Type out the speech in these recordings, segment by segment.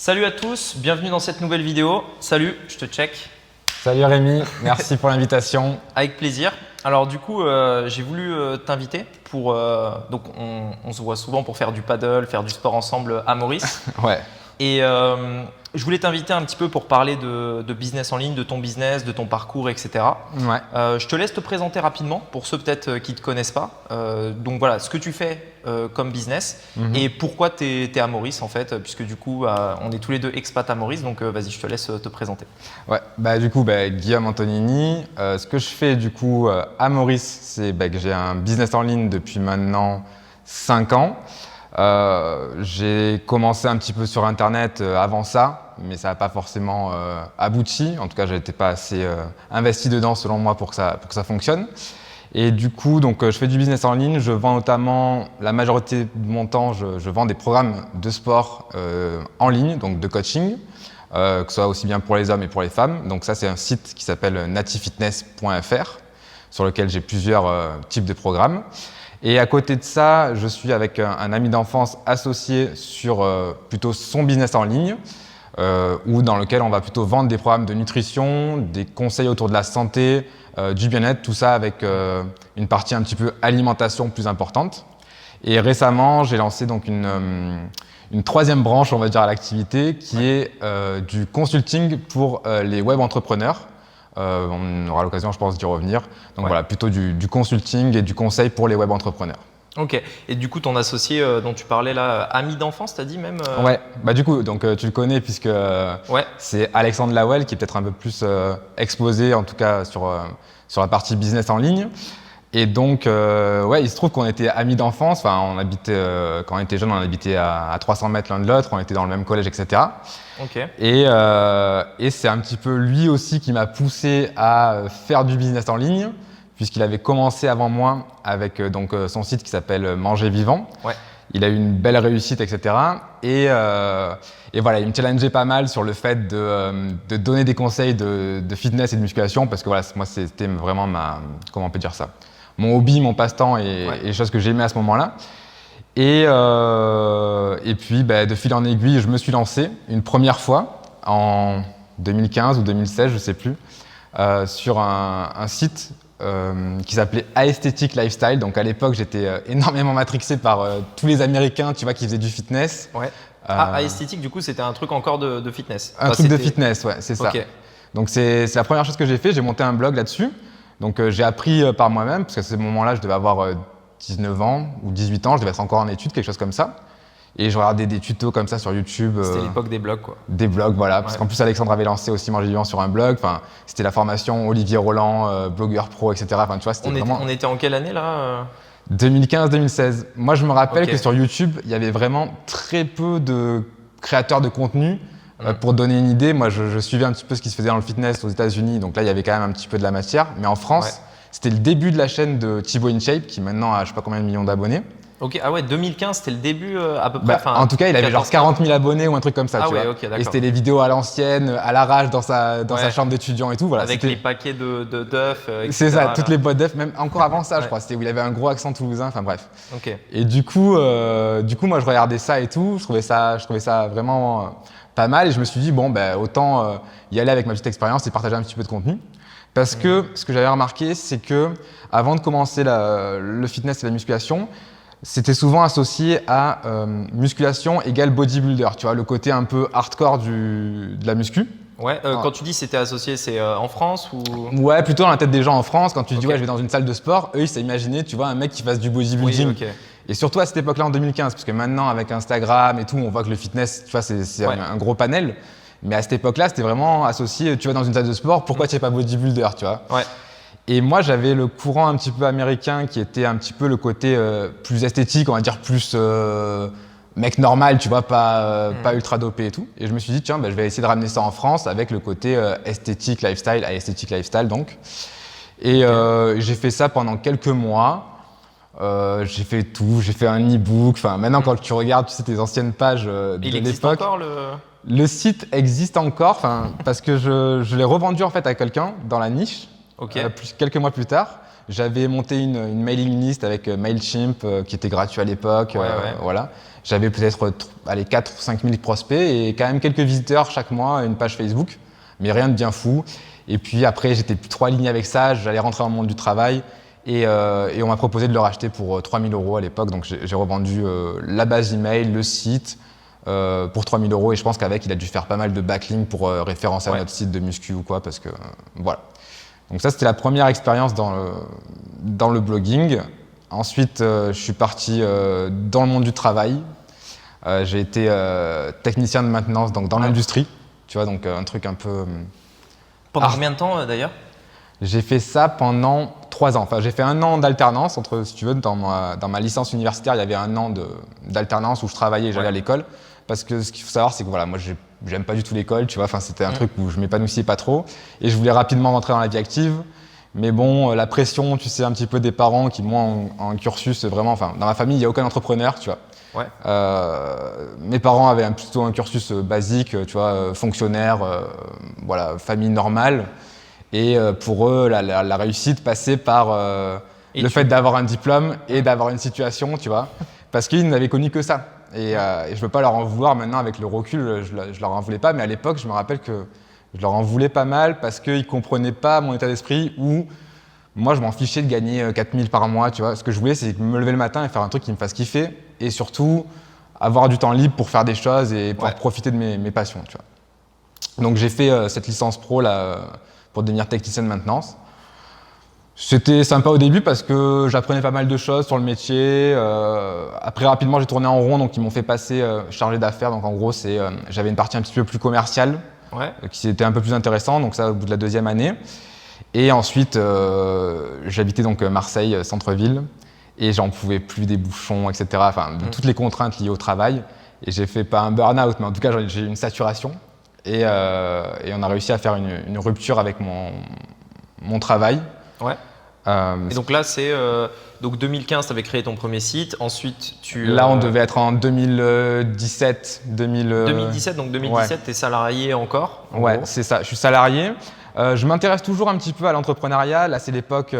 Salut à tous, bienvenue dans cette nouvelle vidéo. Salut, je te check. Salut Rémi, merci pour l'invitation. Avec plaisir. Alors du coup, j'ai voulu t'inviter pour… donc on se voit souvent pour faire du paddle, faire du sport ensemble à Maurice. Ouais. Et je voulais t'inviter un petit peu pour parler de business en ligne, de ton business, de ton parcours, etc. Ouais. Je te laisse te présenter rapidement pour ceux peut-être qui ne te connaissent pas. Donc voilà, ce que tu fais comme business et pourquoi tu es à Maurice en fait, puisque du coup, on est tous les deux expats à Maurice. Donc vas-y, je te laisse te présenter. Ouais. Guillaume Antonini. Ce que je fais du coup à Maurice, c'est que j'ai un business en ligne depuis maintenant 5 ans. J'ai commencé un petit peu sur Internet avant ça, mais ça n'a pas forcément abouti. En tout cas, je n'étais pas assez investi dedans selon moi pour que ça fonctionne. Et du coup, je fais du business en ligne. Je vends notamment, la majorité de mon temps, je vends des programmes de sport en ligne, donc de coaching, que ce soit aussi bien pour les hommes et pour les femmes. Donc ça, c'est un site qui s'appelle natifitness.fr, sur lequel j'ai plusieurs types de programmes. Et à côté de ça, je suis avec un ami d'enfance associé sur plutôt son business en ligne, ou dans lequel on va plutôt vendre des programmes de nutrition, des conseils autour de la santé, du bien-être, tout ça avec une partie un petit peu alimentation plus importante. Et récemment, j'ai lancé donc une troisième branche, on va dire, à l'activité, qui est du consulting pour les web entrepreneurs. On aura l'occasion, je pense, d'y revenir. Donc voilà, plutôt du consulting et du conseil pour les web entrepreneurs. Ok. Et du coup, ton associé dont tu parlais là, ami d'enfance, t'as dit même Ouais. Du coup, tu le connais puisque c'est Alexandre Lawel qui est peut-être un peu plus exposé, en tout cas sur la partie business en ligne. Et donc, il se trouve qu'on était amis d'enfance. Enfin, on habitait quand on était jeune, on habitait à 300 mètres l'un de l'autre. On était dans le même collège, etc. Ok. Et c'est un petit peu lui aussi qui m'a poussé à faire du business en ligne, puisqu'il avait commencé avant moi avec son site qui s'appelle Manger Vivant. Ouais. Il a eu une belle réussite, etc. Et voilà, il me challengeait pas mal sur le fait de donner des conseils de fitness et de musculation, parce que voilà, moi c'était vraiment comment on peut dire ça, mon hobby, mon passe-temps et les choses que j'aimais à ce moment-là. Et puis, de fil en aiguille, je me suis lancé une première fois en 2015 ou 2016, je ne sais plus, sur un site qui s'appelait Aesthetic Lifestyle. Donc à l'époque, j'étais énormément matrixé par tous les Américains, tu vois, qui faisaient du fitness. Ouais. Aesthetic, du coup, c'était un truc encore de fitness. Un truc de fitness, ouais, c'est ça. Ok. Donc c'est la première chose que j'ai fait. J'ai monté un blog là-dessus. Donc j'ai appris par moi-même, parce qu'à ce moment-là, je devais avoir 19 ans ou 18 ans, je devais être encore en études, quelque chose comme ça. Et je regardais des tutos comme ça sur YouTube. C'était l'époque des blogs, quoi. Des blogs, voilà. Parce qu'en plus, Alexandre avait lancé aussi Manger Vivant sur un blog. Enfin, c'était la formation Olivier Roland, blogueur pro, etc. Enfin, tu vois, c'était vraiment… On était en quelle année, là 2015-2016. Moi, je me rappelle Ok. que sur YouTube, il y avait vraiment très peu de créateurs de contenu. Pour donner une idée, moi, je suivais un petit peu ce qui se faisait dans le fitness aux États-Unis. Donc là, il y avait quand même un petit peu de la matière. Mais en France, c'était le début de la chaîne de Thibaut InShape, qui maintenant a je sais pas combien de millions d'abonnés. Ok, ah ouais, 2015, c'était le début à peu près. En tout cas, il avait genre 40 000 abonnés ou un truc comme ça. Ah tu ouais, vois. ok, d'accord. Et c'était les vidéos à l'ancienne, à l'arrache dans sa chambre d'étudiant et tout. Voilà, Avec les paquets de d'œufs, etc. C'est ça, toutes les boîtes d'œufs, même encore avant ça, Ouais. je crois. C'était où il avait un gros accent toulousain, enfin bref. Ok. Et du coup, moi, je regardais ça et tout. Je trouvais ça vraiment pas mal. Et je me suis dit, autant y aller avec ma petite expérience et partager un petit peu de contenu. Parce que ce que j'avais remarqué, c'est que avant de commencer le fitness et la musculation, c'était souvent associé à musculation égale bodybuilder. Tu vois, le côté un peu hardcore de la muscu. Ouais, quand tu dis c'était associé, c'est en France ou… Ouais, plutôt dans la tête des gens en France. Quand tu dis, Ok. je vais dans une salle de sport, eux, ils s'imaginaient, tu vois, un mec qui fasse du bodybuilding. Oui, ok. Et surtout à cette époque-là, en 2015, parce que maintenant, avec Instagram et tout, on voit que le fitness, tu vois, c'est un gros panel. Mais à cette époque-là, c'était vraiment associé, tu vas dans une salle de sport, pourquoi tu n'es pas bodybuilder, tu vois. Ouais. Et moi, j'avais le courant un petit peu américain qui était un petit peu le côté plus esthétique, on va dire plus mec normal, tu vois, pas ultra dopé et tout. Et je me suis dit, tiens, je vais essayer de ramener ça en France avec le côté esthétique lifestyle, aesthetic lifestyle donc. Et j'ai fait ça pendant quelques mois. J'ai fait tout, j'ai fait un e-book. Enfin, maintenant, quand tu regardes, tu sais, tes anciennes pages de Il existe l'époque. encore Le site existe encore, parce que je l'ai revendu en fait à quelqu'un dans la niche. Ok. Quelques mois plus tard. J'avais monté une mailing list avec Mailchimp qui était gratuit à l'époque. Voilà. J'avais peut-être 4 ou 5 000 prospects et quand même quelques visiteurs chaque mois, une page Facebook, mais rien de bien fou. Et puis après, j'étais plus trop aligné avec ça, j'allais rentrer dans le monde du travail et on m'a proposé de le racheter pour 3 000 € à l'époque. Donc j'ai revendu la base email, le site pour 3 000 € et je pense qu'avec, il a dû faire pas mal de backlinks pour référencer à notre site de muscu ou quoi parce que voilà. Donc ça, c'était la première expérience dans le blogging. Ensuite, je suis parti dans le monde du travail. J'ai été technicien de maintenance donc dans l'industrie, tu vois, donc un truc un peu… Pendant combien de temps d'ailleurs? J'ai fait ça pendant 3 ans. Enfin, j'ai fait 1 an d'alternance entre, si tu veux, dans ma licence universitaire, il y avait 1 an d'alternance où je travaillais et j'allais à l'école. Parce que ce qu'il faut savoir, c'est que voilà, moi, j'aime pas du tout l'école, tu vois. Enfin, c'était un truc où je m'épanouissais pas trop. Et je voulais rapidement rentrer dans la vie active. Mais bon, la pression, tu sais, un petit peu des parents qui, moi, ont un cursus vraiment… Enfin, dans ma famille, il n'y a aucun entrepreneur, tu vois. Mes parents avaient plutôt un cursus basique, tu vois, fonctionnaire, voilà, famille normale. Et pour eux, la réussite passait par le fait d'avoir un diplôme et d'avoir une situation, tu vois. Parce qu'ils n'avaient connu que ça. Et je ne veux pas leur en vouloir maintenant avec le recul, je leur en voulais pas. Mais à l'époque, je me rappelle que je leur en voulais pas mal parce qu'ils ne comprenaient pas mon état d'esprit où moi, je m'en fichais de gagner 4 000 par mois, tu vois. Ce que je voulais, c'est me lever le matin et faire un truc qui me fasse kiffer. Et surtout, avoir du temps libre pour faire des choses et pour profiter de mes passions, tu vois. Donc, j'ai fait cette licence pro là, pour devenir technicien de maintenance. C'était sympa au début parce que j'apprenais pas mal de choses sur le métier. Après, rapidement, j'ai tourné en rond, donc ils m'ont fait passer chargé d'affaires. Donc, en gros, j'avais une partie un petit peu plus commerciale qui était un peu plus intéressante. Donc, ça, au bout de la 2e année. Et ensuite, j'habitais donc Marseille, centre-ville. Et j'en pouvais plus des bouchons, etc. Enfin, de toutes les contraintes liées au travail. Et j'ai fait pas un burn-out, mais en tout cas, j'ai eu une saturation. Et on a réussi à faire une rupture avec mon travail. Et donc là, c'est donc 2015, tu avais créé ton premier site. Ensuite, Là, on devait être en 2017. 2017, donc 2017, tu es salarié encore. Ouais, c'est ça. Je suis salarié. Je m'intéresse toujours un petit peu à l'entrepreneuriat. Là, c'est l'époque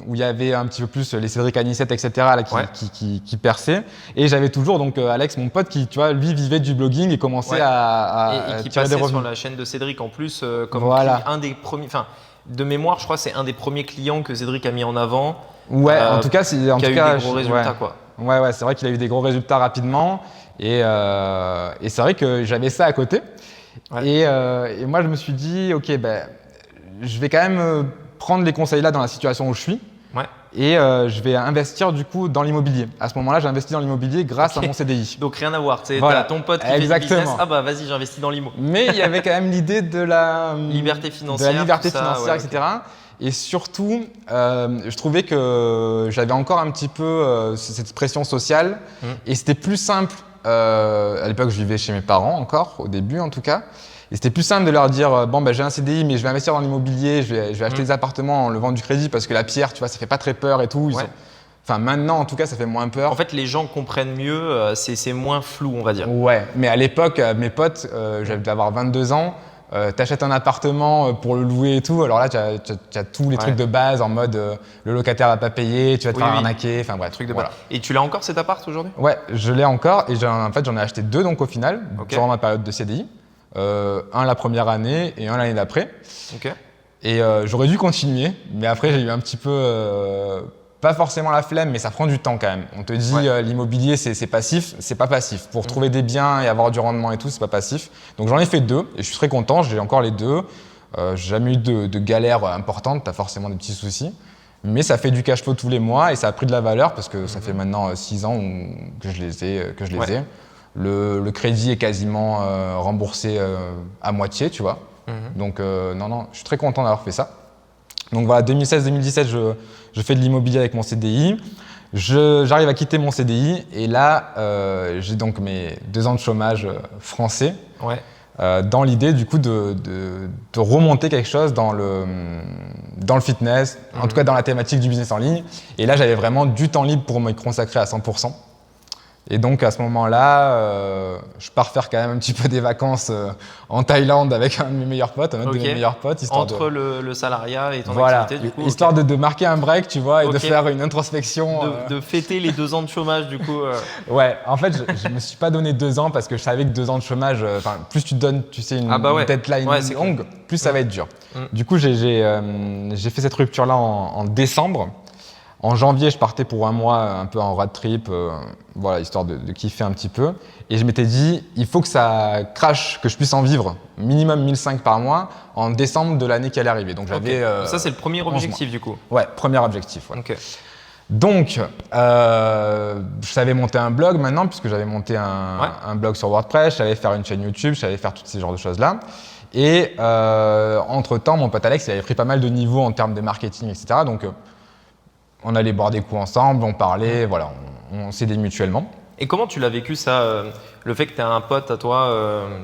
où il y avait un petit peu plus les Cédric Anissette, etc. là, qui perçaient. Et j'avais toujours donc Alex, mon pote, qui, tu vois, lui vivait du blogging et commençait à et qui tirer passait des revenus. sur la chaîne de Cédric en plus comme un des premiers. Enfin, de mémoire, je crois que c'est un des premiers clients que Cédric a mis en avant. Ouais, en tout cas, qui a eu des gros résultats, quoi. Ouais, c'est vrai qu'il a eu des gros résultats rapidement. Et c'est vrai que j'avais ça à côté. Et moi, je me suis dit, ok, ben, je vais quand même prendre les conseils là dans la situation où je suis. Et je vais investir du coup dans l'immobilier. À ce moment-là, j'ai investi dans l'immobilier grâce à mon CDI. Donc rien à voir, tu sais, t'as ton pote qui fait du business, ah bah vas-y, j'investis dans l'immo. Mais il y avait quand même l'idée de la liberté financière, etc. Et surtout, je trouvais que j'avais encore un petit peu cette pression sociale et c'était plus simple. À l'époque, je vivais chez mes parents encore, au début en tout cas. Et c'était plus simple de leur dire bon, ben, j'ai un CDI, mais je vais investir dans l'immobilier, je vais acheter des appartements en levant du crédit parce que la pierre, tu vois, ça fait pas très peur et tout. Enfin, maintenant, en tout cas, ça fait moins peur. En fait, les gens comprennent mieux, c'est moins flou, on va dire. Ouais, mais à l'époque, mes potes, j'avais d'avoir 22 ans, t'achètes un appartement pour le louer et tout, alors là, tu as tous les trucs de base en mode le locataire va pas payer, tu vas te faire arnaquer, enfin bref. Truc de base. Et tu l'as encore cet appart aujourd'hui? Ouais, je l'ai encore et en fait, j'en ai acheté 2 donc au final, durant ma période de CDI. Un la première année et un l'année d'après. Et j'aurais dû continuer, mais après j'ai eu un petit peu, pas forcément la flemme, mais ça prend du temps quand même. On te dit l'immobilier c'est passif, c'est pas passif. Pour trouver des biens et avoir du rendement et tout, c'est pas passif. Donc j'en ai fait 2 et je suis très content, j'ai encore les 2. J'ai jamais eu de galère importante, t'as forcément des petits soucis. Mais ça fait du cash flow tous les mois et ça a pris de la valeur parce que ça fait maintenant 6 ans que je les ai. Le crédit est quasiment remboursé à moitié, tu vois. Donc non, je suis très content d'avoir fait ça. Donc voilà, 2016-2017, je fais de l'immobilier avec mon CDI. J'arrive à quitter mon CDI et là, j'ai donc mes 2 ans de chômage français. Dans l'idée du coup de remonter quelque chose dans le fitness, en tout cas dans la thématique du business en ligne. Et là, j'avais vraiment du temps libre pour me consacrer à 100%. Et donc à ce moment-là, je pars faire quand même un petit peu des vacances en Thaïlande avec un de mes meilleurs potes, un autre de mes meilleurs potes. Entre le salariat et ton voilà, activité, du coup. Histoire de marquer un break, tu vois, et de faire une introspection. De fêter les 2 ans de chômage, du coup. Ouais, en fait, je me suis pas donné 2 ans parce que je savais que 2 ans de chômage, plus tu te donnes, tu sais, une deadline longue, plus ça va être dur. Du coup, j'ai fait cette rupture-là en décembre. En janvier, je partais pour 1 mois un peu en road trip, voilà, histoire de kiffer un petit peu. Et je m'étais dit, il faut que ça crache, que je puisse en vivre minimum 1005 par mois en décembre de l'année qui allait arriver. Donc j'avais. Ça, c'est le premier objectif du coup. Ouais, premier objectif. Ouais. Okay. Donc, je savais monter un blog maintenant, puisque j'avais monté un blog sur WordPress, je savais faire une chaîne YouTube, je savais faire tous ces genres de choses-là. Et entre-temps, mon pote Alex, il avait pris pas mal de niveaux en termes de marketing, etc. Donc, on allait boire des coups ensemble, on parlait, voilà, on s'aidait mutuellement. Et comment tu l'as vécu ça, le fait que tu aies un pote à toi,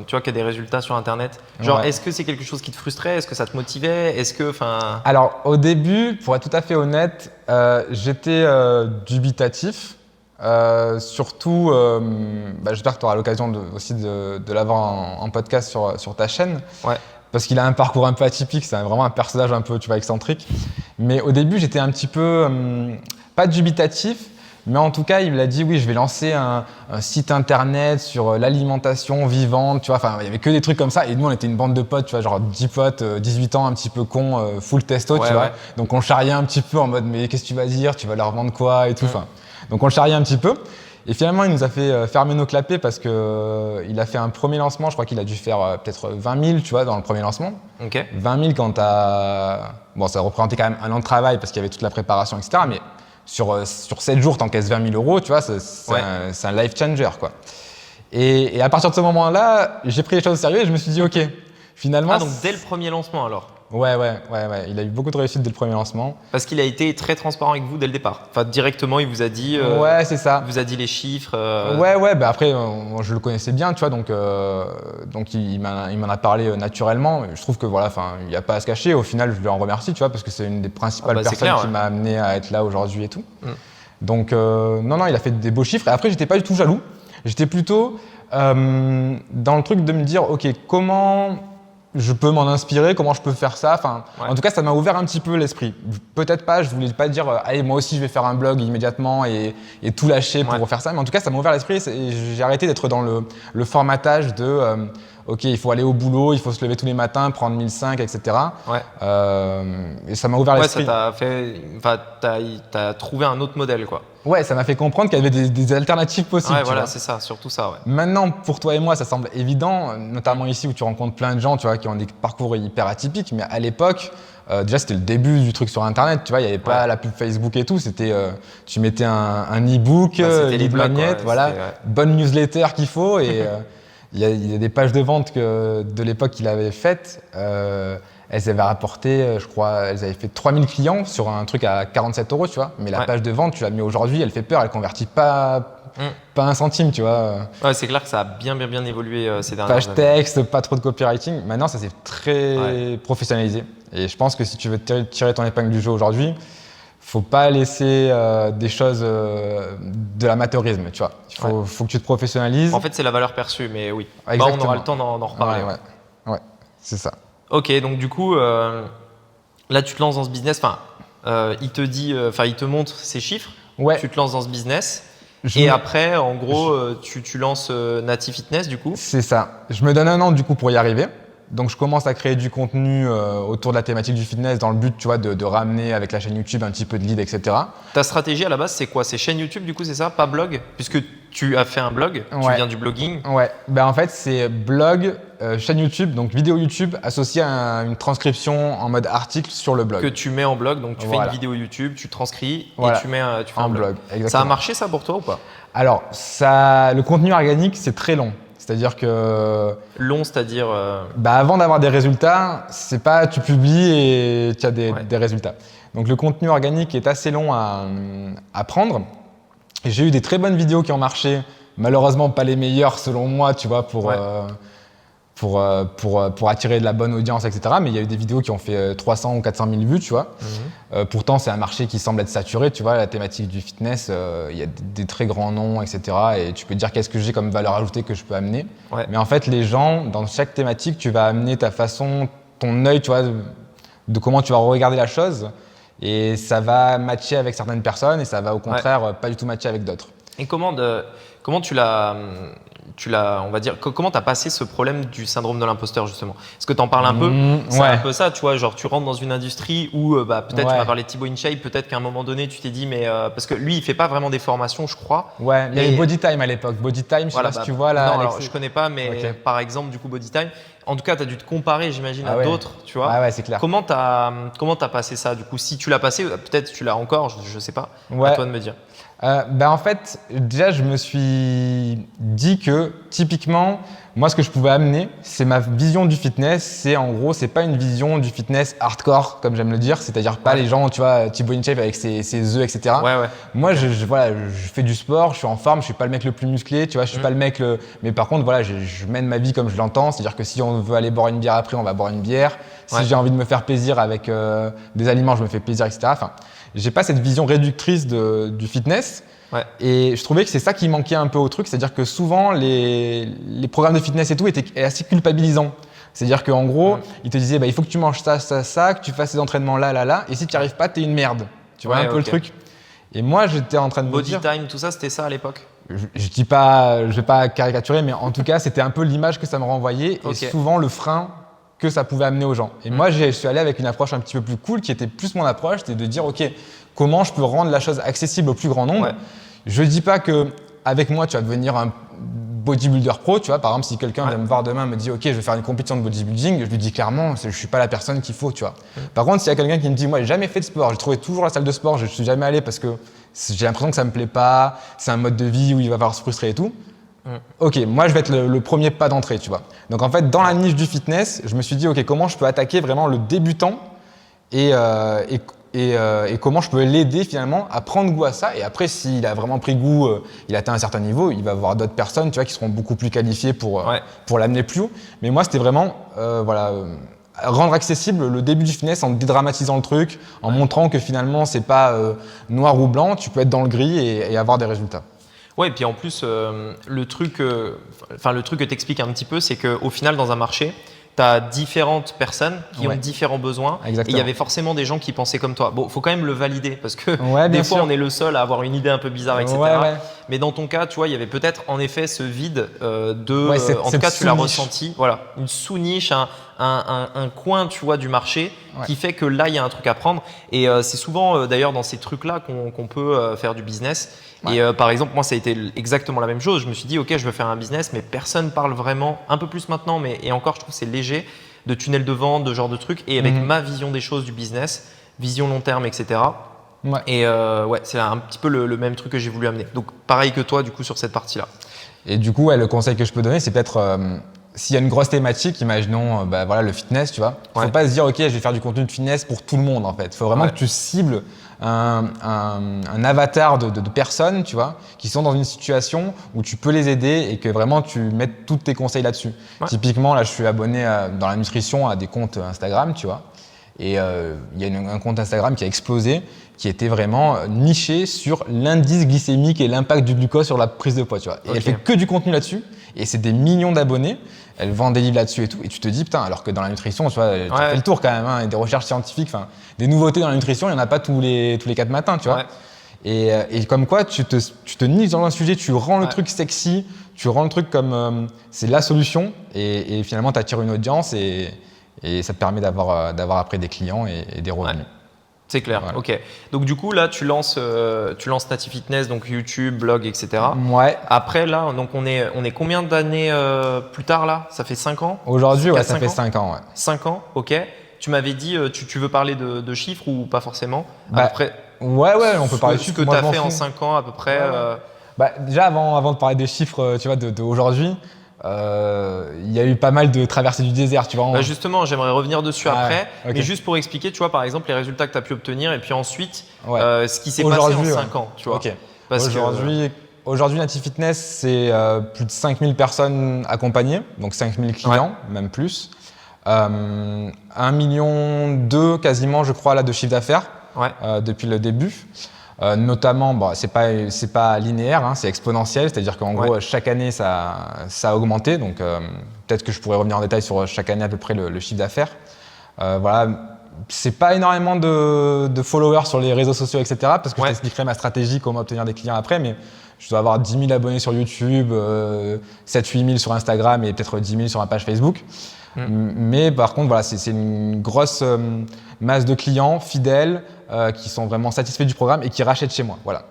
tu vois, qui a des résultats sur Internet? Genre, est-ce que c'est quelque chose qui te frustrait? Est-ce que ça te motivait? Est-ce que, Alors, au début, pour être tout à fait honnête, j'étais dubitatif. Surtout, j'espère que tu auras l'occasion aussi de l'avoir en podcast sur ta chaîne. Ouais. Parce qu'il a un parcours un peu atypique, c'est vraiment un personnage un peu, tu vois, excentrique. Mais au début, j'étais un petit peu, pas dubitatif, mais en tout cas, il me l'a dit, oui, je vais lancer un site internet sur l'alimentation vivante, tu vois. Enfin, il y avait que des trucs comme ça. Et nous, on était une bande de potes, tu vois, genre 10 potes, 18 ans, un petit peu cons, full testo, tu vois. Donc, on charriait un petit peu en mode, mais qu'est-ce que tu vas dire? Tu vas leur vendre quoi et tout. Enfin, donc, on le charriait un petit peu. Et finalement, il nous a fait fermer nos clapets parce que il a fait un premier lancement. Je crois qu'il a dû faire peut-être 20 000, tu vois, dans le premier lancement. Okay. 20 000 quand t'as… Bon, ça représentait quand même 1 an de travail parce qu'il y avait toute la préparation, etc. Mais sur 7 jours, t'encaisses 20 000 euros, tu vois, c'est un life changer, quoi. Et à partir de ce moment-là, j'ai pris les choses au sérieux et je me suis dit, OK, finalement… Ah, donc dès le premier lancement, alors? Ouais. Il a eu beaucoup de réussite dès le premier lancement. Parce qu'il a été très transparent avec vous dès le départ. Enfin, directement, il vous a dit. Ouais, c'est ça. Il vous a dit les chiffres. Ouais. Bah après, je le connaissais bien, tu vois, donc il m'en a parlé naturellement. Je trouve que voilà, il n'y a pas à se cacher. Au final, je lui en remercie, tu vois, parce que c'est une des principales personnes qui m'a amené à être là aujourd'hui et tout. Donc non, il a fait des beaux chiffres. Et après, j'étais pas du tout jaloux. J'étais plutôt dans le truc de me dire, ok, comment je peux m'en inspirer, comment je peux faire ça. En tout cas, ça m'a ouvert un petit peu l'esprit. Peut-être pas, je voulais pas dire allez, moi aussi je vais faire un blog immédiatement et tout lâcher pour faire ça. Mais en tout cas, ça m'a ouvert l'esprit et j'ai arrêté d'être dans le formatage de ok, il faut aller au boulot, il faut se lever tous les matins, prendre 1005, etc. Et ça m'a ouvert l'esprit. Ça t'a fait, t'as trouvé un autre modèle, quoi. Ouais, ça m'a fait comprendre qu'il y avait des alternatives possibles. Ouais, voilà, c'est ça, surtout ça. Ouais. Maintenant, pour toi et moi, ça semble évident, notamment ici où tu rencontres plein de gens, tu vois, qui ont des parcours hyper atypiques. Mais à l'époque, déjà, c'était le début du truc sur Internet. Tu vois, il n'y avait pas la pub Facebook et tout. C'était, tu mettais un e-book, lead magnet, voilà, bonne newsletter qu'il faut. Et il y a des pages de vente de l'époque qu'il avait faites. Elles avaient rapporté, je crois, elles avaient fait 3000 clients sur un truc à 47 €, tu vois. Mais la page de vente, tu l'as mis aujourd'hui, elle fait peur, elle convertit pas un centime, tu vois. Ouais, c'est clair que ça a bien évolué ces dernières années. Page texte, pas trop de copywriting. Maintenant, ça s'est très professionnalisé. Et je pense que si tu veux tirer ton épingle du jeu aujourd'hui, faut pas laisser des choses de l'amateurisme, tu vois. Il faut que tu te professionnalises. En fait, c'est la valeur perçue, mais oui. On aura le temps d'en reparler. Ouais, c'est ça. Ok, donc du coup, là, tu te lances dans ce business. Il te montre ces chiffres. Ouais. Tu te lances dans ce business. Et après, en gros, tu lances Nati Fitness, du coup. C'est ça. Je me donne 1 an, du coup, pour y arriver. Donc, je commence à créer du contenu autour de la thématique du fitness dans le but, tu vois, de ramener avec la chaîne YouTube un petit peu de lead, etc. Ta stratégie à la base, c'est quoi? C'est chaîne YouTube, du coup, c'est ça? Pas blog? Puisque tu as fait un blog, tu viens du blogging. Ouais, en fait, c'est blog, chaîne YouTube, donc vidéo YouTube associée à une transcription en mode article sur le blog. Que tu mets en blog, donc tu fais une vidéo YouTube, tu transcris et tu fais un blog. Exactement. Ça a marché ça pour toi ou pas? Alors, le contenu organique, c'est très long. C'est-à-dire que… Long, c'est-à-dire… avant d'avoir des résultats, c'est pas tu publies et tu as des résultats. Donc le contenu organique est assez long à prendre. J'ai eu des très bonnes vidéos qui ont marché, malheureusement pas les meilleures selon moi, tu vois, pour attirer de la bonne audience, etc. Mais il y a eu des vidéos qui ont fait 300 ou 400 000 vues, tu vois. Pourtant, c'est un marché qui semble être saturé, tu vois. La thématique du fitness, il y a des très grands noms, etc. Et tu peux te dire qu'est-ce que j'ai comme valeur ajoutée que je peux amener. Ouais. Mais en fait, les gens, dans chaque thématique, tu vas amener ta façon, ton œil, tu vois, de comment tu vas regarder la chose. Et ça va matcher avec certaines personnes et ça va au contraire pas du tout matcher avec d'autres. Et comment tu l'as, on va dire, comment tu as passé ce problème du syndrome de l'imposteur justement? Est-ce que tu en parles un peu? C'est un peu ça, tu vois, genre tu rentres dans une industrie où peut-être tu m'as parlé de Thibaut InShape, peut-être qu'à un moment donné tu t'es dit mais parce que lui il fait pas vraiment des formations je crois. Ouais, il y avait Body Time à l'époque. Body Time, je sais pas si tu vois là. Non, alors, je connais pas, mais par exemple du coup Body Time. En tout cas, tu as dû te comparer, j'imagine, à d'autres, tu vois. Ah ouais, c'est clair. Comment t'as passé ça du coup? Si tu l'as passé, peut-être tu l'as encore, je sais pas. À toi de me dire. En fait, déjà, je me suis dit que typiquement, moi, ce que je pouvais amener, c'est ma vision du fitness. C'est en gros, c'est pas une vision du fitness hardcore, comme j'aime le dire. C'est-à-dire pas les gens, tu vois, Thibaut InShape avec ses œufs, etc. Moi, je fais du sport, je suis en forme, je suis pas le mec le plus musclé, tu vois, je suis pas le mec mais par contre, voilà, je mène ma vie comme je l'entends. C'est-à-dire que si on veut aller boire une bière après, on va boire une bière. Si j'ai envie de me faire plaisir avec des aliments, je me fais plaisir, etc. Enfin, j'ai pas cette vision réductrice du fitness. Et je trouvais que c'est ça qui manquait un peu au truc, c'est-à-dire que souvent les programmes de fitness et tout étaient assez culpabilisants. C'est-à-dire qu'en gros, ils te disaient il faut que tu manges ça, ça, ça, que tu fasses ces entraînements là, et si tu n'y arrives pas, t'es une merde. Tu vois un peu le truc. Et moi, j'étais en train de me dire… Body Time, tout ça, c'était ça à l'époque? Je dis pas, je vais pas caricaturer, mais en tout cas, c'était un peu l'image que ça me renvoyait et souvent le frein que ça pouvait amener aux gens. Et moi, je suis allé avec une approche un petit peu plus cool, qui était plus mon approche, c'était de dire ok, comment je peux rendre la chose accessible au plus grand nombre. Je dis pas que avec moi tu vas devenir un bodybuilder pro, tu vois. Par exemple, si quelqu'un vient me voir demain et me dit ok, je vais faire une compétition de bodybuilding, je lui dis clairement, je suis pas la personne qu'il faut, tu vois. Par contre, s'il y a quelqu'un qui me dit moi j'ai jamais fait de sport, j'ai trouvé toujours la salle de sport, je suis jamais allé parce que j'ai l'impression que ça me plaît pas, c'est un mode de vie où il va falloir se frustrer et tout. Ok, moi je vais être le premier pas d'entrée, tu vois. Donc en fait, dans la niche du fitness, je me suis dit ok, comment je peux attaquer vraiment le débutant et comment je peux l'aider finalement à prendre goût à ça. Et après, s'il a vraiment pris goût, il a atteint un certain niveau, il va avoir d'autres personnes, tu vois, qui seront beaucoup plus qualifiées pour l'amener plus haut. Mais moi, c'était vraiment rendre accessible le début du fitness en dédramatisant le truc, en montrant que finalement, c'est pas noir ou blanc, tu peux être dans le gris et avoir des résultats. Ouais, et puis en plus, le truc que tu expliques un petit peu, c'est qu'au final, dans un marché, tu as différentes personnes qui ont différents besoins. Exactement. Et il y avait forcément des gens qui pensaient comme toi. Bon, il faut quand même le valider parce que des fois, sûr. on est le seul à avoir une idée un peu bizarre, etc. Mais dans ton cas, tu vois, il y avait peut-être en effet ce vide en tout cas, tu l'as ressenti. Voilà, une sous-niche, un coin, tu vois, du marché qui fait que là, il y a un truc à prendre. Et c'est souvent d'ailleurs dans ces trucs-là qu'on peut faire du business. Et par exemple, moi, ça a été exactement la même chose. Je me suis dit, ok, je veux faire un business, mais personne parle vraiment, un peu plus maintenant, et encore, je trouve que c'est léger, de tunnel de vente, de genre de trucs. Et avec ma vision des choses du business, vision long terme, etc. Et c'est un petit peu le même truc que j'ai voulu amener. Donc, pareil que toi, du coup, sur cette partie-là. Et du coup, le conseil que je peux donner, c'est peut-être… s'il y a une grosse thématique, imaginons le fitness, tu vois, faut pas se dire ok, je vais faire du contenu de fitness pour tout le monde en fait. Il faut vraiment que tu cibles un avatar de personnes, tu vois, qui sont dans une situation où tu peux les aider et que vraiment tu mettes tous tes conseils là-dessus. Typiquement, là, je suis abonné dans la nutrition à des comptes Instagram, tu vois, et il y a un compte Instagram qui a explosé, qui était vraiment niché sur l'indice glycémique et l'impact du glucose sur la prise de poids, tu vois. Et elle fait que du contenu là-dessus, et c'est des millions d'abonnés. Elle vend des livres là-dessus et tout, et tu te dis putain, alors que dans la nutrition, tu vois, tu as fait le tour quand même, hein, et des recherches scientifiques, des nouveautés dans la nutrition, il n'y en a pas tous les 4 matins, tu vois. Et comme quoi, tu te niches dans un sujet, tu rends le truc sexy, tu rends le truc comme c'est la solution, et finalement, tu attires une audience, et ça te permet d'avoir après des clients et des revenus. C'est clair, ok. Donc du coup là tu lances Nati Fitness, donc YouTube, blog, etc. Après là, donc on est combien d'années plus tard là? Ça fait 5 ans? Aujourd'hui, ça fait 5 ans. 5 ans, ok. Tu m'avais dit, tu veux parler de chiffres ou pas forcément? Après, on peut parler de chiffres. Ce que tu as fait en 5 ans à peu près. Déjà avant de parler des chiffres, tu vois, d'aujourd'hui. Il y a eu pas mal de traversées du désert, tu vois. Justement, j'aimerais revenir dessus après, mais juste pour expliquer, tu vois, par exemple, les résultats que tu as pu obtenir et puis ensuite ce qui s'est passé en 5 ans, tu vois. Aujourd'hui, Aujourd'hui, Native Fitness, c'est plus de 5000 personnes accompagnées, donc 5000 clients, même plus. 1,2 million quasiment, je crois, là, de chiffre d'affaires depuis le début. Notamment, bon, c'est pas linéaire, hein, c'est exponentiel, c'est-à-dire qu'en gros, chaque année, ça a augmenté. Donc, peut-être que je pourrais revenir en détail sur chaque année à peu près le chiffre d'affaires. Voilà. C'est pas énormément de followers sur les réseaux sociaux, etc. Parce que je t'expliquerai ma stratégie, comment obtenir des clients après. Mais je dois avoir 10 000 abonnés sur YouTube, 7-8 000 sur Instagram et peut-être 10 000 sur ma page Facebook. Mais par contre, voilà, c'est une grosse masse de clients fidèles qui sont vraiment satisfaits du programme et qui rachètent chez moi. Voilà.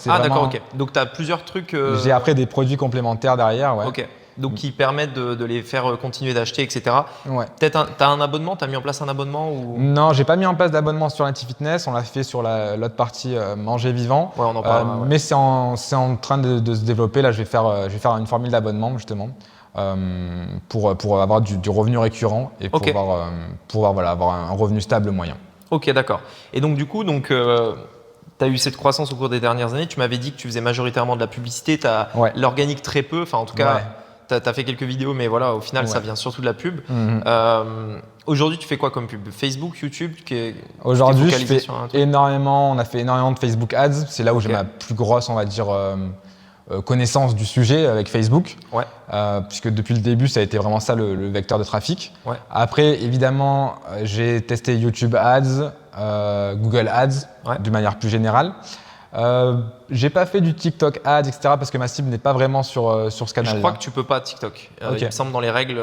D'accord, ok. Donc tu as plusieurs trucs. J'ai après des produits complémentaires derrière. Ok. Donc qui permettent de les faire continuer d'acheter, etc. Peut-être tu as un abonnement, tu as mis en place un abonnement ou... Non, j'ai pas mis en place d'abonnement sur Native Fitness, on l'a fait sur l'autre partie manger vivant. On en parlera, mais c'est en train de se développer. Là, je vais faire une formule d'abonnement justement pour avoir du revenu récurrent et pouvoir voilà, avoir un revenu stable moyen. Ok, d'accord. Et donc du coup, tu as eu cette croissance au cours des dernières années. Tu m'avais dit que tu faisais majoritairement de la publicité, tu as l'organique très peu, enfin en tout cas… Tu as fait quelques vidéos, mais voilà, au final, ça vient surtout de la pub. Aujourd'hui, tu fais quoi comme pub? Facebook, YouTube? Aujourd'hui, je fais énormément. On a fait énormément de Facebook Ads. C'est là où j'ai ma plus grosse, on va dire, connaissance du sujet avec Facebook. Puisque depuis le début, ça a été vraiment ça le vecteur de trafic. Après, évidemment, j'ai testé YouTube Ads, Google Ads, de manière plus générale. J'ai pas fait du TikTok Ads, etc. parce que ma cible n'est pas vraiment sur ce canal. Je crois que tu peux pas TikTok. Il me semble dans les règles.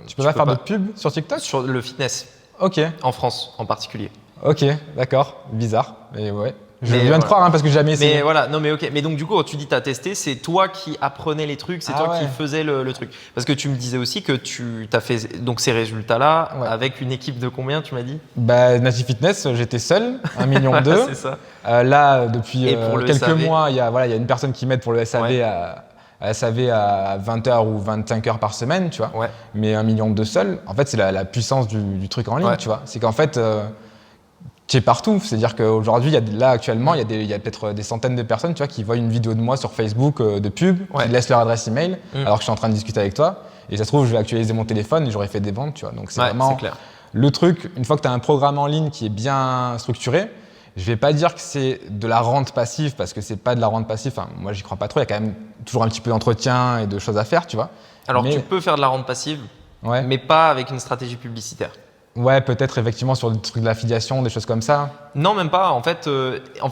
Tu peux pas faire de pub sur TikTok? Sur le fitness. Ok. En France en particulier. Ok, d'accord. Bizarre. Mais ouais. Je viens de croire parce que j'ai jamais essayé. Mais voilà, non mais ok. Mais donc du coup, quand tu dis tu as testé, c'est toi qui apprenais les trucs, c'est toi qui faisais le truc. Parce que tu me disais aussi que tu as fait donc ces résultats-là avec une équipe de combien, tu m'as dit? Native Fitness, j'étais seul, 1,2 million. C'est ça. Là, depuis quelques SAV. mois, il y a une personne qui m'aide pour le SAV à 20 heures ou 25 heures par semaine, tu vois. Mais 1,2 million seul, en fait, c'est la puissance du truc en ligne, tu vois. C'est qu'en fait… tu es partout, c'est-à-dire qu'aujourd'hui, actuellement, il y a peut-être des centaines de personnes, tu vois, qui voient une vidéo de moi sur Facebook de pub, qui laissent leur adresse email, alors que je suis en train de discuter avec toi. Et ça se trouve, je vais actualiser mon téléphone et j'aurais fait des ventes, tu vois. Donc c'est vraiment le truc. Une fois que tu as un programme en ligne qui est bien structuré, je vais pas dire que c'est de la rente passive parce que c'est pas de la rente passive. Enfin, moi, j'y crois pas trop. Il y a quand même toujours un petit peu d'entretien et de choses à faire, tu vois. Alors tu peux faire de la rente passive, mais pas avec une stratégie publicitaire. Ouais, peut-être effectivement sur des trucs de l'affiliation, des choses comme ça. Non, même pas. En fait, on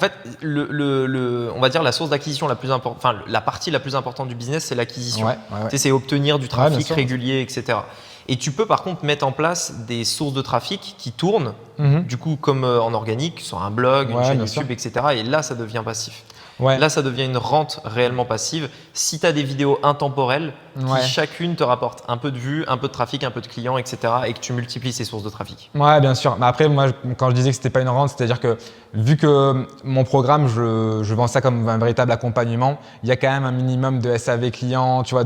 va dire la source d'acquisition la plus importante, enfin la partie la plus importante du business, c'est l'acquisition. Tu sais, c'est obtenir du trafic régulier, etc. Et tu peux par contre mettre en place des sources de trafic qui tournent, du coup comme en organique, sur un blog, une chaîne YouTube, etc. Et là, ça devient passif. Là, ça devient une rente réellement passive. Si tu as des vidéos intemporelles qui chacune te rapportent un peu de vues, un peu de trafic, un peu de clients, etc. et que tu multiplies ces sources de trafic. Ouais, bien sûr. Mais après, moi, quand je disais que c'était pas une rente, c'est-à-dire que vu que mon programme, je vends ça comme un véritable accompagnement, il y a quand même un minimum de SAV client, tu vois.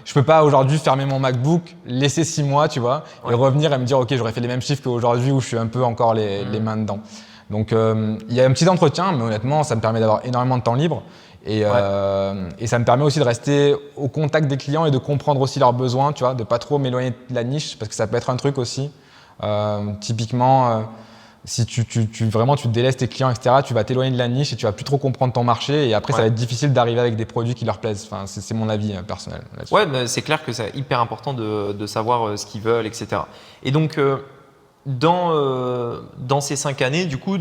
Je peux pas aujourd'hui fermer mon MacBook, laisser 6 mois, tu vois, et revenir et me dire, ok, j'aurais fait les mêmes chiffres qu'aujourd'hui où je suis un peu encore les mains dedans. Donc, il y a un petit entretien, mais honnêtement, ça me permet d'avoir énormément de temps libre et ça me permet aussi de rester au contact des clients et de comprendre aussi leurs besoins, tu vois, de pas trop m'éloigner de la niche parce que ça peut être un truc aussi. Typiquement, si tu délaisses tes clients, etc., tu vas t'éloigner de la niche et tu vas plus trop comprendre ton marché et après, ça va être difficile d'arriver avec des produits qui leur plaisent. Enfin, c'est mon avis personnel là-dessus. Ouais, mais c'est clair que c'est hyper important de savoir ce qu'ils veulent, etc. Et donc, dans ces 5 années, du coup,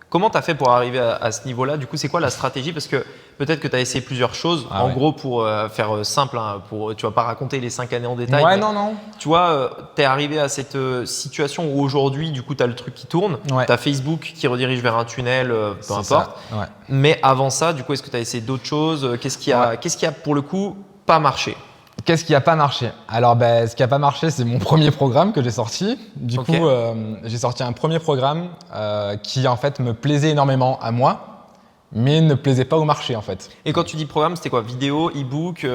comment tu as fait pour arriver à ce niveau-là? Du coup, c'est quoi la stratégie? Parce que peut-être que tu as essayé plusieurs choses. En gros, pour faire simple, hein, tu vas pas raconter les 5 années en détail. Ouais, non. Tu vois, tu es arrivé à cette situation où aujourd'hui, du coup, tu as le truc qui tourne. Tu as Facebook qui redirige vers un tunnel, peu importe. Mais avant ça, du coup, est-ce que tu as essayé d'autres choses? Qu'est-ce qui a, pour le coup, pas marché? Qu'est-ce qui n'a pas marché? Alors, ce qui n'a pas marché, c'est mon premier programme que j'ai sorti. Du coup, j'ai sorti un premier programme qui, en fait, me plaisait énormément à moi, mais ne plaisait pas au marché, en fait. Et quand tu dis programme, c'était quoi? Vidéo, e-book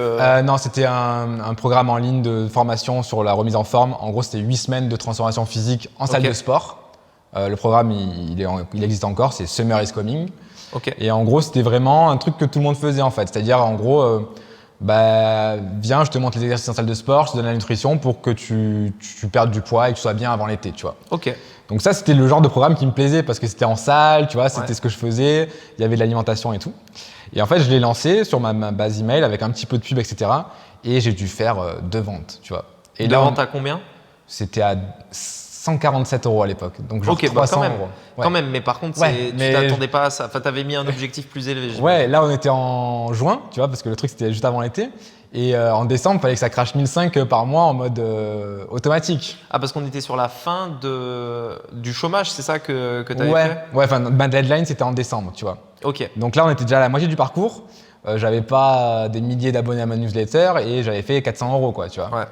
Non, c'était un programme en ligne de formation sur la remise en forme. En gros, c'était 8 semaines de transformation physique en salle de sport. Le programme, il existe encore, c'est Summer is Coming. Ok. Et en gros, c'était vraiment un truc que tout le monde faisait en fait. C'est-à-dire, en gros, viens, je te montre les exercices en salle de sport, je te donne la nutrition pour que tu perdes du poids et que tu sois bien avant l'été, tu vois. Ok. Donc ça, c'était le genre de programme qui me plaisait parce que c'était en salle, tu vois, c'était ce que je faisais, il y avait de l'alimentation et tout. Et en fait, je l'ai lancé sur ma base email avec un petit peu de pub, etc. Et j'ai dû faire 2 ventes, tu vois. Et de vente à combien? C'était à 147 € à l'époque, donc genre 300 quand même. €. Ouais. Quand même, mais par contre, tu t'attendais pas à ça. Enfin, t'avais mis un objectif plus élevé. Ouais, là on était en juin, tu vois, parce que le truc c'était juste avant l'été. Et en décembre, il fallait que ça crache 1005 par mois en mode automatique. Ah, parce qu'on était sur la fin du chômage, c'est ça que tu avais fait? Ouais, enfin, ma deadline c'était en décembre, tu vois. Ok. Donc là, on était déjà à la moitié du parcours. J'avais pas des milliers d'abonnés à ma newsletter et j'avais fait 400 €, quoi, tu vois. Ouais.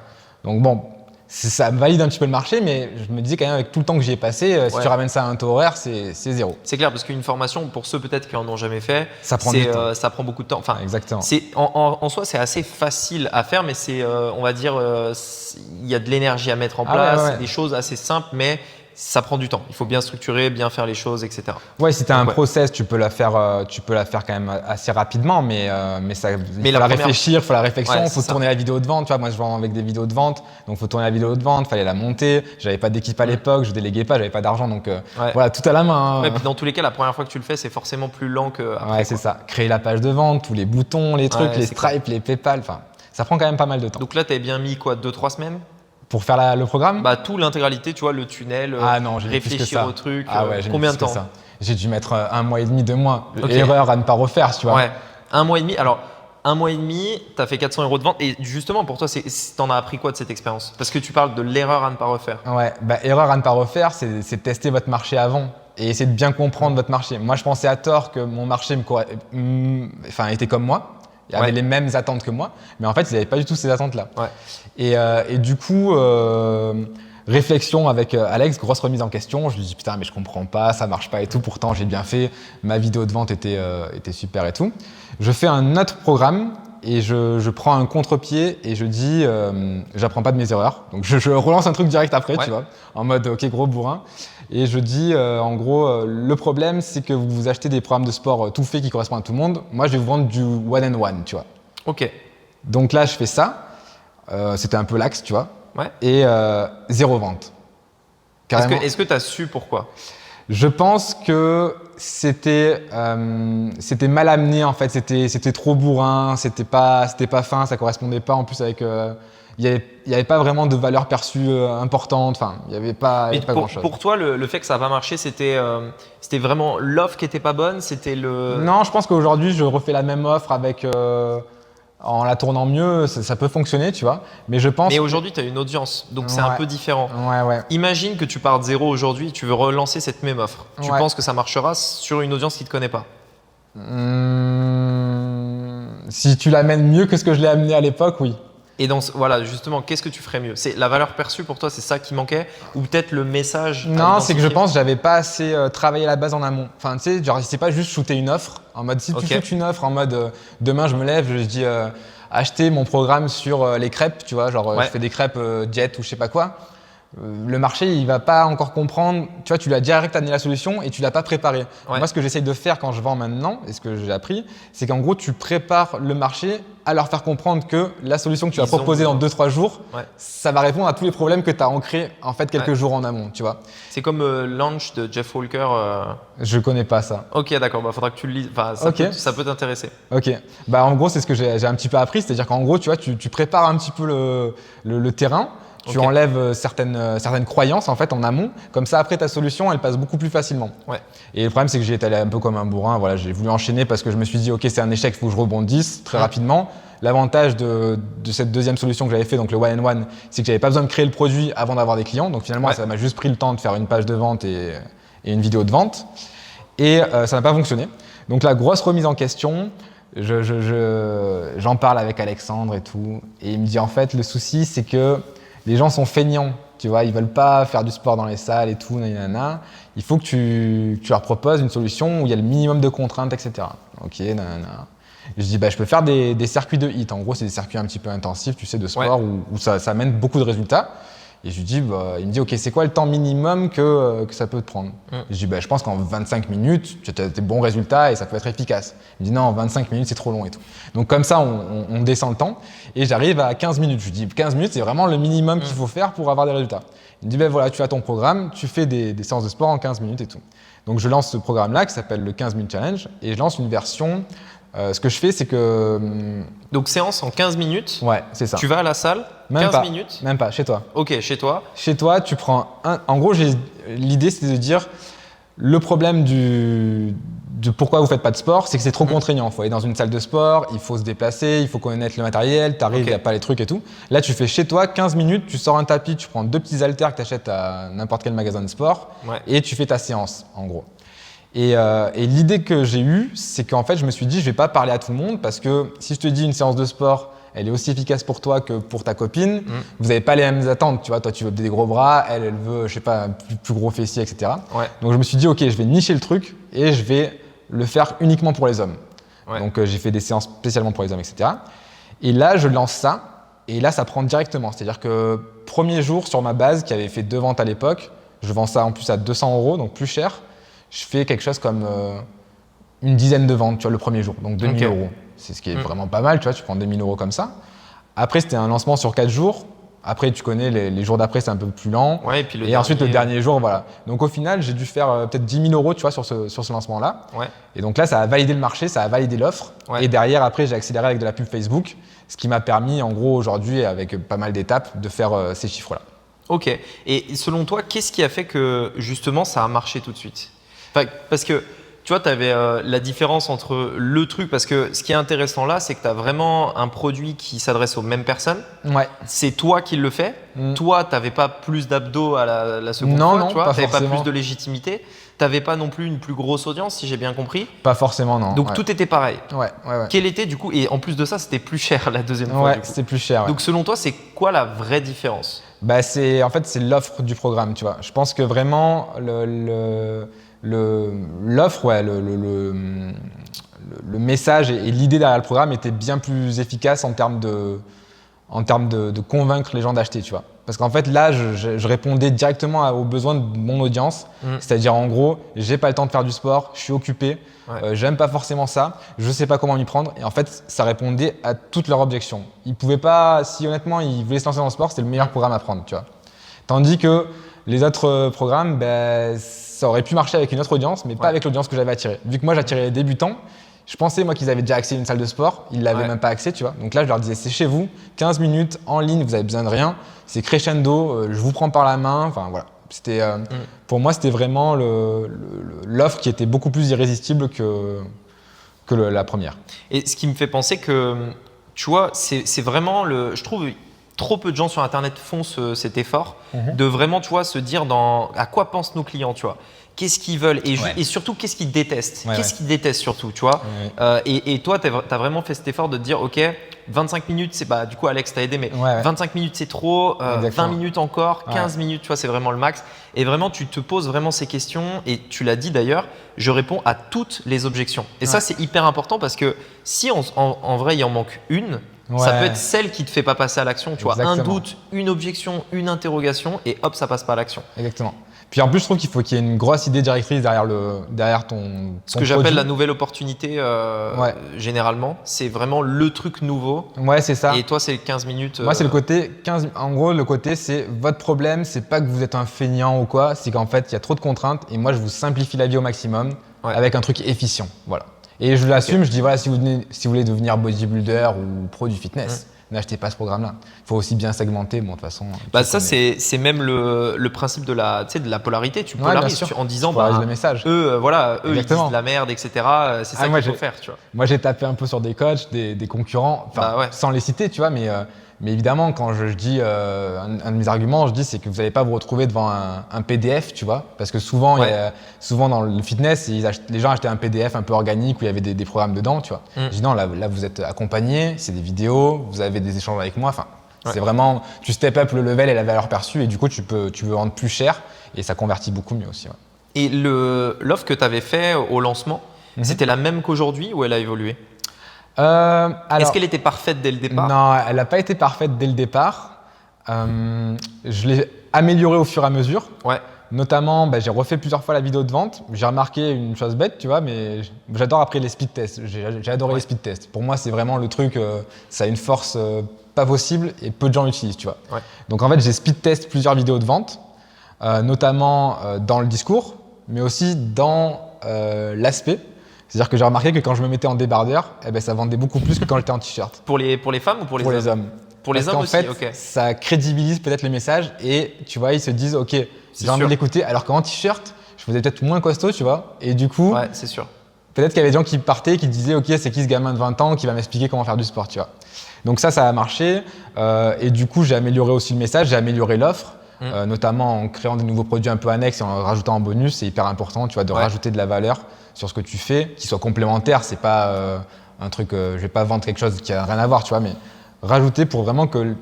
Donc bon, ça me valide un petit peu le marché, mais je me disais quand même avec tout le temps que j'y ai passé, si tu ramènes ça à un taux horaire, c'est zéro. C'est clair, parce qu'une formation, pour ceux peut-être qui en ont jamais fait, ça prend du temps. Ça prend beaucoup de temps. Enfin, exactement. En soi, c'est assez facile à faire, mais c'est, on va dire, il y a de l'énergie à mettre en place, c'est des choses assez simples, mais ça prend du temps. Il faut bien structurer, bien faire les choses, etc. Ouais, si tu as un process, tu peux la faire quand même assez rapidement, mais il faut réfléchir, il faut la réflexion, il faut tourner la vidéo de vente. Tu vois, moi je vends avec des vidéos de vente, donc il faut tourner la vidéo de vente, il fallait la monter. J'avais pas d'équipe à l'époque, je déléguais pas, j'avais pas d'argent, donc voilà, tout à la main. Ouais, puis dans tous les cas, la première fois que tu le fais, c'est forcément plus lent que après. Ouais, c'est ça. Créer la page de vente, tous les boutons, les trucs, les Stripe, les PayPal, enfin, ça prend quand même pas mal de temps. Donc là, tu avais bien mis quoi, 2-3 semaines? Pour faire le programme? Tout l'intégralité, tu vois, le tunnel, réfléchir au truc. Combien de temps? J'ai dû mettre 1 mois et demi, 2 mois. Erreur à ne pas refaire, tu vois. Ouais, 1 mois et demi. Alors, 1 mois et demi, tu as fait 400 € de vente. Et justement, pour toi, t'en as appris quoi de cette expérience? Parce que tu parles de l'erreur à ne pas refaire. Ouais, erreur à ne pas refaire, c'est de tester votre marché avant et essayer de bien comprendre votre marché. Moi, je pensais à tort que mon marché était comme moi. Il avait les mêmes attentes que moi, mais en fait, ils n'avaient pas du tout ces attentes-là. Ouais. Et du coup, réflexion avec Alex, grosse remise en question. Je lui dis putain, mais je comprends pas, ça marche pas et tout. Pourtant, j'ai bien fait. Ma vidéo de vente était super et tout. Je fais un autre programme et je prends un contre-pied et je dis j'apprends pas de mes erreurs. Donc je relance un truc direct après, tu vois, en mode ok gros bourrin. Et je dis en gros le problème c'est que vous achetez des programmes de sport tout faits qui correspondent à tout le monde. Moi je vais vous vendre du one and one, tu vois. Ok. Donc là je fais ça. C'était un peu lax, tu vois. Ouais. Et 0 vente. Est-ce que tu as su pourquoi? Je pense que c'était mal amené en fait, c'était trop bourrin, c'était pas fin, ça correspondait pas en plus avec il y avait pas vraiment de valeur perçue importante, enfin il y avait pas grand chose. Pour toi le fait que ça n'a pas marché, c'était vraiment l'offre qui était pas bonne, c'était le... Non, je pense qu'aujourd'hui je refais la même offre avec en la tournant mieux, ça peut fonctionner, tu vois. Mais je pense. Mais aujourd'hui, tu as une audience, donc c'est un peu différent. Ouais. Imagine que tu pars de zéro aujourd'hui et tu veux relancer cette même offre. Tu penses que ça marchera sur une audience qui ne te connaît pas? Si tu l'amènes mieux que ce que je l'ai amené à l'époque, oui. Et voilà, justement, qu'est-ce que tu ferais mieux? C'est la valeur perçue pour toi, c'est ça qui manquait? Ou peut-être le message? Non, c'est que je pense que j'avais pas assez travaillé la base en amont. Enfin, tu sais, genre, c'est pas juste shooter une offre. En mode, si tu shootes une offre en mode demain je me lève, je dis acheter mon programme sur les crêpes, tu vois, genre je fais des crêpes diète ou je sais pas quoi. Le marché, il va pas encore comprendre. Tu vois, tu lui as direct amené la solution et tu l'as pas préparé. Ouais. Moi, ce que j'essaye de faire quand je vends maintenant, et ce que j'ai appris, c'est qu'en gros, tu prépares le marché à leur faire comprendre que la solution que tu vas proposer dans 2-3 jours, ça va répondre à tous les problèmes que tu as ancrés en fait quelques jours en amont, tu vois. C'est comme Launch de Jeff Walker. Je connais pas ça. Ok, d'accord. Faudra que tu le lises. Enfin, ça peut t'intéresser. Ok. En gros, c'est ce que j'ai un petit peu appris, c'est-à-dire qu'en gros, tu vois, tu prépares un petit peu le terrain. Tu enlèves certaines croyances en fait en amont, comme ça après ta solution elle passe beaucoup plus facilement. Ouais. Et le problème c'est que j'y étais allé un peu comme un bourrin, voilà, j'ai voulu enchaîner parce que je me suis dit ok c'est un échec, il faut que je rebondisse très rapidement. L'avantage de cette deuxième solution que j'avais fait, donc le one and one, c'est que j'avais pas besoin de créer le produit avant d'avoir des clients, donc finalement ça m'a juste pris le temps de faire une page de vente et une vidéo de vente, et ça n'a pas fonctionné. Donc la grosse remise en question, j'en parle avec Alexandre et tout, et il me dit en fait le souci c'est que les gens sont feignants, tu vois, ils veulent pas faire du sport dans les salles et tout, nanana. Il faut que tu leur proposes une solution où il y a le minimum de contraintes, etc. Ok, nanana. Je dis, je peux faire des circuits de HIIT. En gros, c'est des circuits un petit peu intensifs, tu sais, de sport où ça amène beaucoup de résultats. Et je lui dis, il me dit, ok, c'est quoi le temps minimum que ça peut te prendre? Je dis, je pense qu'en 25 minutes, tu as des bons résultats et ça peut être efficace. Il me dit, non, 25 minutes, c'est trop long et tout. Donc comme ça, on descend le temps et j'arrive à 15 minutes. Je lui dis, 15 minutes, c'est vraiment le minimum qu'il faut faire pour avoir des résultats. Il me dit, voilà, tu as ton programme, tu fais des séances de sport en 15 minutes et tout. Donc je lance ce programme-là qui s'appelle le 15 minutes challenge et je lance une version. Ce que je fais, c'est que… Donc séance en 15 minutes. Ouais, c'est ça. Tu vas à la salle, Même 15 pas. minutes. Même pas, chez toi. Ok, chez toi. Chez toi, tu prends un… En gros, l'idée, c'était de dire le problème de pourquoi vous faites pas de sport, c'est que c'est trop contraignant. Il faut aller dans une salle de sport, il faut se déplacer, il faut connaître le matériel, t'arrives, il n'y a pas les trucs et tout. Là, tu fais chez toi 15 minutes, tu sors un tapis, tu prends 2 petits haltères que tu achètes à n'importe quel magasin de sport et tu fais ta séance, en gros. Et l'idée que j'ai eue, c'est qu'en fait, je me suis dit, je vais pas parler à tout le monde parce que si je te dis une séance de sport, elle est aussi efficace pour toi que pour ta copine. Vous n'avez pas les mêmes attentes, tu vois. Toi, tu veux des gros bras, elle veut, je sais pas, un plus gros fessier, etc. Donc, je me suis dit, ok, je vais nicher le truc et je vais le faire uniquement pour les hommes. Donc, j'ai fait des séances spécialement pour les hommes, etc. Et là, je lance ça et là, ça prend directement. C'est-à-dire que premier jour sur ma base, qui avait fait 2 ventes à l'époque, je vends ça en plus à 200 €, donc plus cher. Je fais quelque chose comme une dizaine de ventes, tu vois, le premier jour, donc 2 000 €. C'est ce qui est vraiment pas mal, tu vois, tu prends 2 000 € comme ça. Après, c'était un lancement sur 4 jours. Après, tu connais, les jours d'après, c'est un peu plus lent. Ouais, et puis ensuite, le dernier jour, voilà. Donc, au final, j'ai dû faire peut-être 10 000 €, tu vois, sur ce lancement-là. Et donc là, ça a validé le marché, ça a validé l'offre. Et derrière, après, j'ai accéléré avec de la pub Facebook, ce qui m'a permis, en gros, aujourd'hui, avec pas mal d'étapes, de faire ces chiffres-là. Ok. Et selon toi, qu'est-ce qui a fait que, justement, ça a marché tout de suite? Enfin, parce que tu vois, tu avais la différence entre le truc, parce que ce qui est intéressant là, c'est que tu as vraiment un produit qui s'adresse aux mêmes personnes. C'est toi qui le fais. Toi, tu n'avais pas plus d'abdos à la seconde fois, tu vois, tu n'avais pas plus de légitimité. Tu n'avais pas non plus une plus grosse audience, si j'ai bien compris. Pas forcément, non. Donc tout était pareil. Ouais. Quel était du coup, et en plus de ça, c'était plus cher la deuxième fois. Ouais, c'était plus cher. Donc selon toi, c'est quoi la vraie différence? En fait, c'est l'offre du programme, tu vois. Je pense que vraiment, l'offre, le message et l'idée derrière le programme étaient bien plus efficaces en termes de convaincre les gens d'acheter, tu vois. Parce qu'en fait, là, je répondais directement aux besoins de mon audience. C'est-à-dire, en gros, j'ai pas le temps de faire du sport, je suis occupé, j'aime pas forcément ça, je sais pas comment m'y prendre. Et en fait, ça répondait à toutes leurs objections. Ils pouvaient pas, si honnêtement, ils voulaient se lancer dans le sport, c'était le meilleur programme à prendre, tu vois. Tandis que les autres programmes, ça aurait pu marcher avec une autre audience, mais pas avec l'audience que j'avais attirée. Vu que moi, j'attirais les débutants, je pensais moi qu'ils avaient déjà accès à une salle de sport, ils l'avaient même pas accès, tu vois. Donc là, je leur disais, c'est chez vous, 15 minutes en ligne, vous avez besoin de rien, c'est crescendo, je vous prends par la main, enfin voilà. C'était, pour moi, c'était vraiment l'offre qui était beaucoup plus irrésistible que la première. Et ce qui me fait penser que, tu vois, c'est vraiment je trouve, trop peu de gens sur Internet font cet effort de vraiment, tu vois, se dire à quoi pensent nos clients, tu vois. Qu'est-ce qu'ils veulent et surtout qu'est-ce qu'ils détestent. Qu'est-ce qu'ils détestent surtout, tu vois. Et toi, tu as vraiment fait cet effort de te dire, ok, 25 minutes, c'est du coup, Alex t'a aidé, mais 25 minutes c'est trop, 20 minutes encore, 15 minutes, tu vois, c'est vraiment le max. Et vraiment, tu te poses vraiment ces questions et tu l'as dit d'ailleurs, je réponds à toutes les objections. Et ça, c'est hyper important parce que si en vrai, il en manque une, ça peut être celle qui ne te fait pas passer à l'action. Tu vois, un doute, une objection, une interrogation et hop, ça passe pas à l'action. Exactement. Puis en plus, je trouve qu'il faut qu'il y ait une grosse idée directrice derrière ton Ce que j'appelle la nouvelle opportunité, généralement, c'est vraiment le truc nouveau. Ouais, c'est ça. Et toi, c'est 15 minutes. Moi, c'est le côté 15. En gros, le côté, c'est votre problème, c'est pas que vous êtes un feignant ou quoi, c'est qu'en fait, il y a trop de contraintes et moi, je vous simplifie la vie au maximum avec un truc efficient. Voilà. Et je l'assume, je dis voilà, si vous voulez devenir bodybuilder ou pro du fitness, n'achetez pas ce programme-là. Il faut aussi bien segmenter. Bon, de toute façon. Ça, c'est même le principe de la polarité. Tu polarises en disant le message. Eux, ils disent de la merde, etc. C'est ça qu'il faut faire. Tu vois. Moi, j'ai tapé un peu sur des coachs, des concurrents, sans les citer, tu vois, mais évidemment, quand je dis un de mes arguments, je dis c'est que vous n'allez pas vous retrouver devant un PDF, tu vois, parce que souvent dans le fitness, les gens achetaient un PDF un peu organique où il y avait des programmes dedans, tu vois. Je dis non, là vous êtes accompagné, c'est des vidéos, vous avez des échanges avec moi, enfin, c'est vraiment, tu step up le level et la valeur perçue et du coup tu veux vendre plus cher et ça convertit beaucoup mieux aussi. Et l'offre que tu avais fait au lancement, c'était la même qu'aujourd'hui ou elle a évolué? Est-ce qu'elle était parfaite dès le départ? Non, elle n'a pas été parfaite dès le départ. Je l'ai amélioré au fur et à mesure. Ouais. Notamment, j'ai refait plusieurs fois la vidéo de vente. J'ai remarqué une chose bête, tu vois, mais j'adore après les speed tests. J'ai adoré les speed tests. Pour moi, c'est vraiment le truc, ça a une force pas possible et peu de gens l'utilisent, tu vois. Ouais. Donc en fait, j'ai speed test plusieurs vidéos de vente, notamment dans le discours, mais aussi dans l'aspect. C'est-à-dire que j'ai remarqué que quand je me mettais en débardeur, ça vendait beaucoup plus que quand j'étais en t-shirt. Pour les femmes ou pour les hommes? Pour les Parce hommes qu'en aussi, fait, ok. ça crédibilise peut-être le message et tu vois, ils se disent ok, j'ai envie de l'écouter. Alors qu'en t-shirt, je faisais peut-être moins costaud, tu vois. Et du coup, ouais, c'est sûr. Peut-être qu'il y avait des gens qui partaient, qui disaient ok, c'est qui ce gamin de 20 ans qui va m'expliquer comment faire du sport, tu vois. Donc ça a marché. Et du coup, j'ai amélioré aussi le message, j'ai amélioré l'offre. Notamment en créant des nouveaux produits un peu annexes et en rajoutant en bonus, c'est hyper important, tu vois, de rajouter de la valeur sur ce que tu fais, qui soit complémentaire. C'est pas un truc, je vais pas vendre quelque chose qui a rien à voir, tu vois, mais rajouter pour vraiment que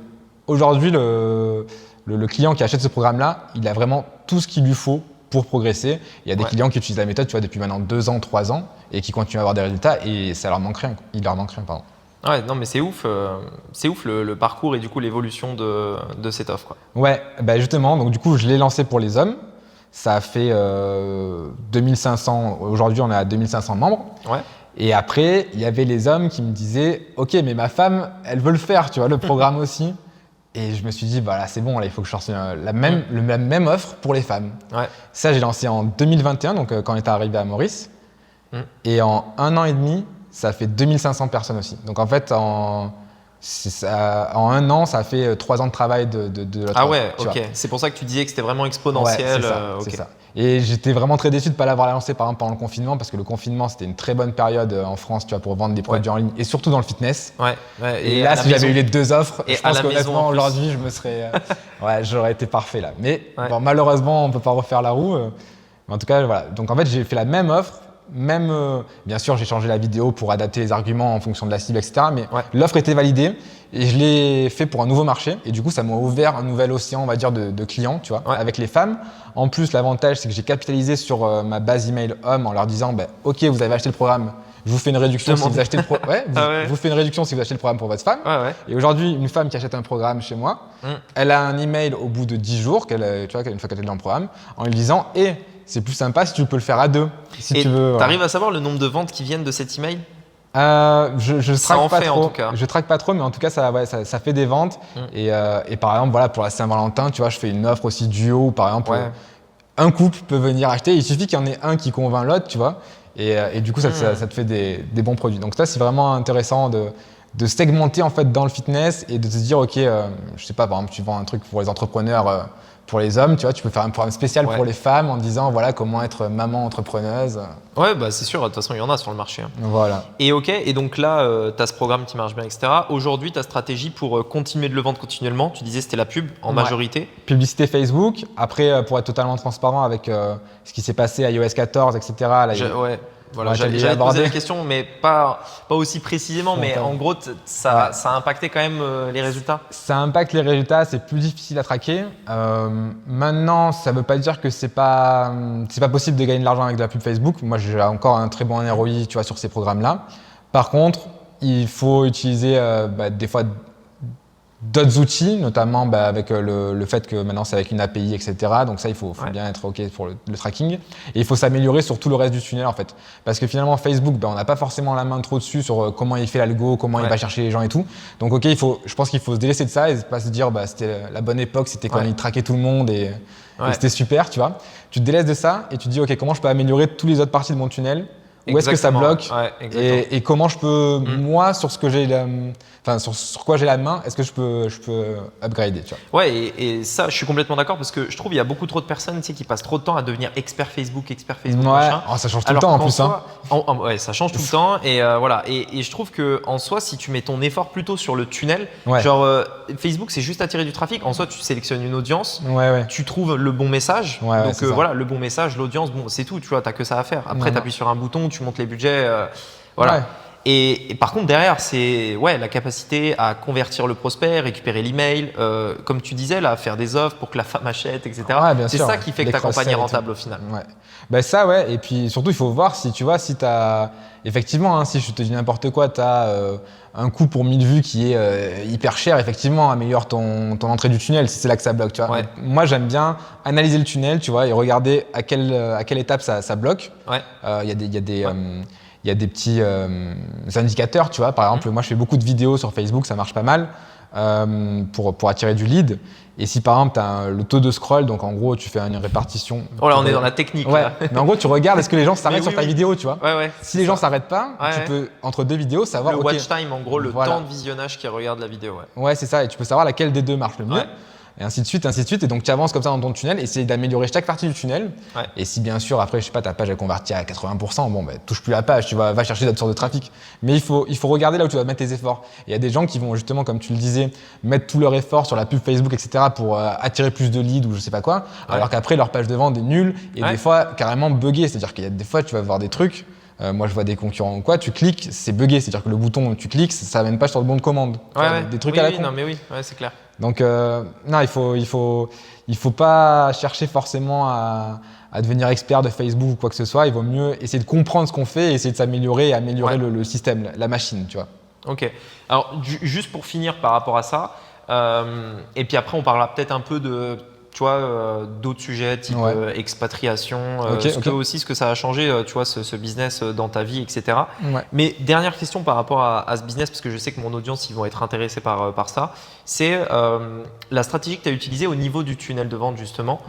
aujourd'hui le client qui achète ce programme-là, il a vraiment tout ce qu'il lui faut pour progresser. Il y a des clients qui utilisent la méthode, tu vois, depuis maintenant 2 ans, 3 ans, et qui continuent à avoir des résultats, et ça leur manque rien. Il leur manque rien, pardon. Ouais, non, mais c'est ouf le parcours et du coup l'évolution de cette offre, quoi. Ouais, justement, donc du coup, je l'ai lancé pour les hommes. Ça a fait 2500. Aujourd'hui, on est à 2500 membres. Ouais. Et après, il y avait les hommes qui me disaient ok, mais ma femme, elle veut le faire, tu vois, le programme aussi. Et je me suis dit, voilà, c'est bon, là, il faut que je sorte la même offre pour les femmes. Ouais. Ça, j'ai lancé en 2021, donc quand on est arrivé à Maurice. Et en 1 an et demi, ça a fait 2500 personnes aussi. Donc en fait, en 1 an, ça a fait 3 ans de travail de l'autre. Ah ouais, offre, ok. C'est pour ça que tu disais que c'était vraiment exponentiel. Ouais, c'est ça. Et j'étais vraiment très déçu de ne pas l'avoir lancé par exemple pendant le confinement, parce que le confinement, c'était une très bonne période en France, tu vois, pour vendre des produits en ligne, et surtout dans le fitness. Ouais. Et là, si j'avais eu les 2 offres, je pense qu'honnêtement, aujourd'hui, je me serais, j'aurais été parfait là. Mais bon, malheureusement, on ne peut pas refaire la roue. Mais en tout cas, voilà. Donc en fait, j'ai fait la même offre. Bien sûr, j'ai changé la vidéo pour adapter les arguments en fonction de la cible, etc. Mais l'offre était validée et je l'ai fait pour un nouveau marché. Et du coup, ça m'a ouvert un nouvel océan, on va dire, de clients, tu vois, avec les femmes. En plus, l'avantage, c'est que j'ai capitalisé sur ma base email homme en leur disant, ok, vous avez acheté le programme, je vous fais une réduction si vous achetez le programme. Je vous fais une réduction si vous achetez le programme pour votre femme. Et aujourd'hui, une femme qui achète un programme chez moi, elle a un email au bout de 10 jours, tu vois, une fois qu'elle est dans le programme, en lui disant, c'est plus sympa si tu peux le faire à 2. Si et tu veux. T'arrives à savoir le nombre de ventes qui viennent de cet email? Je traque pas trop. En tout cas. Je traque pas trop, mais en tout cas, ça fait des ventes. Et par exemple, voilà, pour la Saint-Valentin, tu vois, je fais une offre aussi duo où par exemple, un couple peut venir acheter. Il suffit qu'il y en ait un qui convainc l'autre, tu vois. Et du coup, ça te fait des bons produits. Donc ça, c'est vraiment intéressant de segmenter en fait dans le fitness et de se dire, ok, je sais pas, par exemple, tu vends un truc pour les entrepreneurs. Pour les hommes, tu vois, tu peux faire un programme spécial pour les femmes en disant voilà comment être maman entrepreneuse. Ouais, c'est sûr, de toute façon, il y en a sur le marché. Voilà. Et ok, et donc là, tu as ce programme qui marche bien, etc. Aujourd'hui, ta stratégie pour continuer de le vendre continuellement, tu disais c'était la pub en majorité. Publicité Facebook. Après, pour être totalement transparent avec ce qui s'est passé à iOS 14, etc. Là, voilà, j'allais te poser la question, mais pas aussi précisément, mais en gros, ça a impacté quand même les résultats. Ça impacte les résultats, c'est plus difficile à traquer. Maintenant, ça ne veut pas dire que c'est pas possible de gagner de l'argent avec de la pub Facebook. Moi, j'ai encore un très bon ROI, tu vois, sur ces programmes-là. Par contre, il faut utiliser des fois d'autres outils, notamment avec le fait que maintenant c'est avec une API, etc. Donc ça, il faut bien être OK pour le tracking. Et il faut s'améliorer sur tout le reste du tunnel en fait. Parce que finalement, Facebook, on n'a pas forcément la main trop dessus sur comment il fait l'algo, comment il va chercher les gens et tout. Donc OK, je pense qu'il faut se délaisser de ça et pas se dire c'était la bonne époque, c'était quand il traquait tout le monde et c'était super, tu vois. Tu te délaisses de ça et tu te dis OK, comment je peux améliorer toutes les autres parties de mon tunnel? Où est-ce que ça bloque et comment je peux, moi, sur ce que j'ai, sur quoi j'ai la main, est-ce que je peux upgrader, tu vois. Ouais, et ça, je suis complètement d'accord parce que je trouve qu'il y a beaucoup trop de personnes qui passent trop de temps à devenir expert Facebook, machin. Ça change tout le temps en plus. Ça change tout le temps et voilà. Et je trouve que en soi, si tu mets ton effort plutôt sur le tunnel, genre Facebook, c'est juste attirer du trafic. En soi, tu sélectionnes une audience, tu trouves le bon message. Donc voilà, le bon message, l'audience, bon, c'est tout. Tu vois, t'as que ça à faire. Après, tu appuies sur un bouton, tu montes les budgets, voilà. Et par contre, derrière, c'est la capacité à convertir le prospect, récupérer l'email, comme tu disais, là, faire des offres pour que la femme achète, etc. Ouais, bien C'est sûr, ça qui fait que ta campagne est rentable au final. Ouais. Ben ça, ouais. Et puis surtout, il faut voir si tu vois, si tu as. Effectivement, si je te dis n'importe quoi, tu as un coût pour 1000 vues qui est hyper cher, effectivement, améliore ton entrée du tunnel si c'est là que ça bloque. Tu vois. Ouais. Moi, j'aime bien analyser le tunnel, tu vois, et regarder à quelle étape ça bloque. Ouais. Il y a des petits indicateurs, tu vois. Par exemple, moi, je fais beaucoup de vidéos sur Facebook, ça marche pas mal pour attirer du lead. Et si par exemple, tu as le taux de scroll, donc en gros, tu fais une répartition. Oh là, on est dans la technique. Ouais. Là. Mais en gros, tu regardes est-ce que les gens s'arrêtent sur ta vidéo, tu vois. Ouais. Si les gens s'arrêtent pas, tu peux, entre deux vidéos, savoir. Le watch time, en gros, le temps de visionnage qui regarde la vidéo. Ouais, c'est ça. Et tu peux savoir laquelle des deux marche le mieux. Ouais. Et ainsi de suite, ainsi de suite. Et donc, tu avances comme ça dans ton tunnel, essayer d'améliorer chaque partie du tunnel. Ouais. Et si bien sûr, après, je sais pas, ta page est convertie à 80%, bon, touche plus la page, tu vas chercher d'autres sources de trafic. Mais il faut regarder là où tu vas mettre tes efforts. Il y a des gens qui vont justement, comme tu le disais, mettre tout leur effort sur la pub Facebook, etc. pour attirer plus de leads ou je sais pas quoi. Alors qu'après, leur page de vente est nulle et des fois carrément buggée. C'est-à-dire qu'il y a des fois, tu vas voir des trucs. Moi, je vois des concurrents ou quoi, tu cliques, c'est buggé. C'est-à-dire que le bouton, tu cliques, ça amène pas sur le bon de commande. Des trucs à la con. Non, mais oui, c'est clair. Donc, non, il faut pas chercher forcément à devenir expert de Facebook ou quoi que ce soit. Il vaut mieux essayer de comprendre ce qu'on fait et essayer de s'améliorer et améliorer le système, la machine, tu vois. Ok. Alors, juste pour finir par rapport à ça, et puis après, on parlera peut-être un peu de d'autres sujets type expatriation, ce que ça a changé, tu vois, ce business dans ta vie, etc. Ouais. Mais dernière question par rapport à ce business, parce que je sais que mon audience, ils vont être intéressés par ça, c'est la stratégie que tu as utilisée au niveau du tunnel de vente, justement,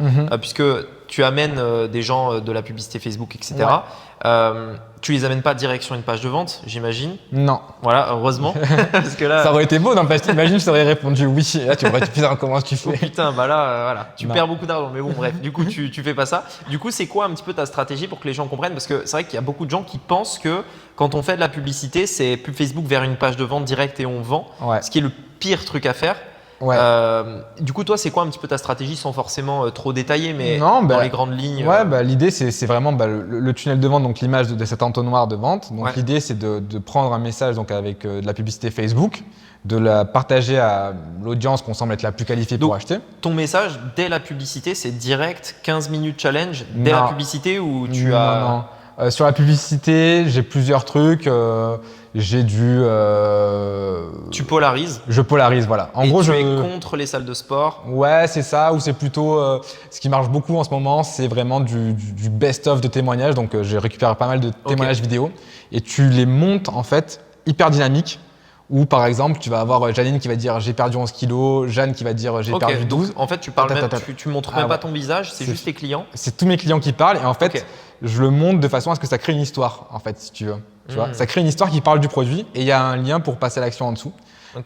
puisque tu amènes des gens de la publicité Facebook, etc. Tu les amènes pas direct sur une page de vente, j'imagine. Non. Voilà, heureusement. Parce que là, ça aurait été beau, non, parce que t'imagines, je t'aurais répondu oui. Et là, tu aurais dit putain, comment tu fais? Oh putain, bah là, voilà, tu perds beaucoup d'argent. Mais bon, bref, du coup, tu fais pas ça. Du coup, c'est quoi un petit peu ta stratégie pour que les gens comprennent? Parce que c'est vrai qu'il y a beaucoup de gens qui pensent que quand on fait de la publicité, c'est pub Facebook vers une page de vente directe et on vend. Ce qui est le pire truc à faire. Du coup, toi, c'est quoi un petit peu ta stratégie sans forcément trop détailler, mais dans les grandes lignes? L'idée, c'est vraiment le tunnel de vente, donc l'image de cet entonnoir de vente. Donc l'idée, c'est de prendre un message donc, avec de la publicité Facebook, de la partager à l'audience qu'on semble être la plus qualifiée pour acheter. Ton message, dès la publicité, c'est direct 15 minutes challenge dès la publicité ou tu as… Non. Sur la publicité, j'ai plusieurs trucs. J'ai dû… Tu polarises. Je polarise, voilà. En gros, tu es contre les salles de sport. Ouais, c'est ça. Ou c'est plutôt… ce qui marche beaucoup en ce moment, c'est vraiment du best-of de témoignages. Donc, j'ai récupéré pas mal de témoignages vidéo. Et tu les montes, en fait, hyper dynamiques. Ou par exemple, tu vas avoir Janine qui va dire j'ai perdu 11 kilos, Jeanne qui va dire j'ai perdu 12. Donc, en fait, tu parles tu montres même pas ton visage, c'est juste tes clients. C'est tous mes clients qui parlent et en fait, je le montre de façon à ce que ça crée une histoire, en fait, si tu veux. Tu vois, ça crée une histoire qui parle du produit et il y a un lien pour passer à l'action en dessous.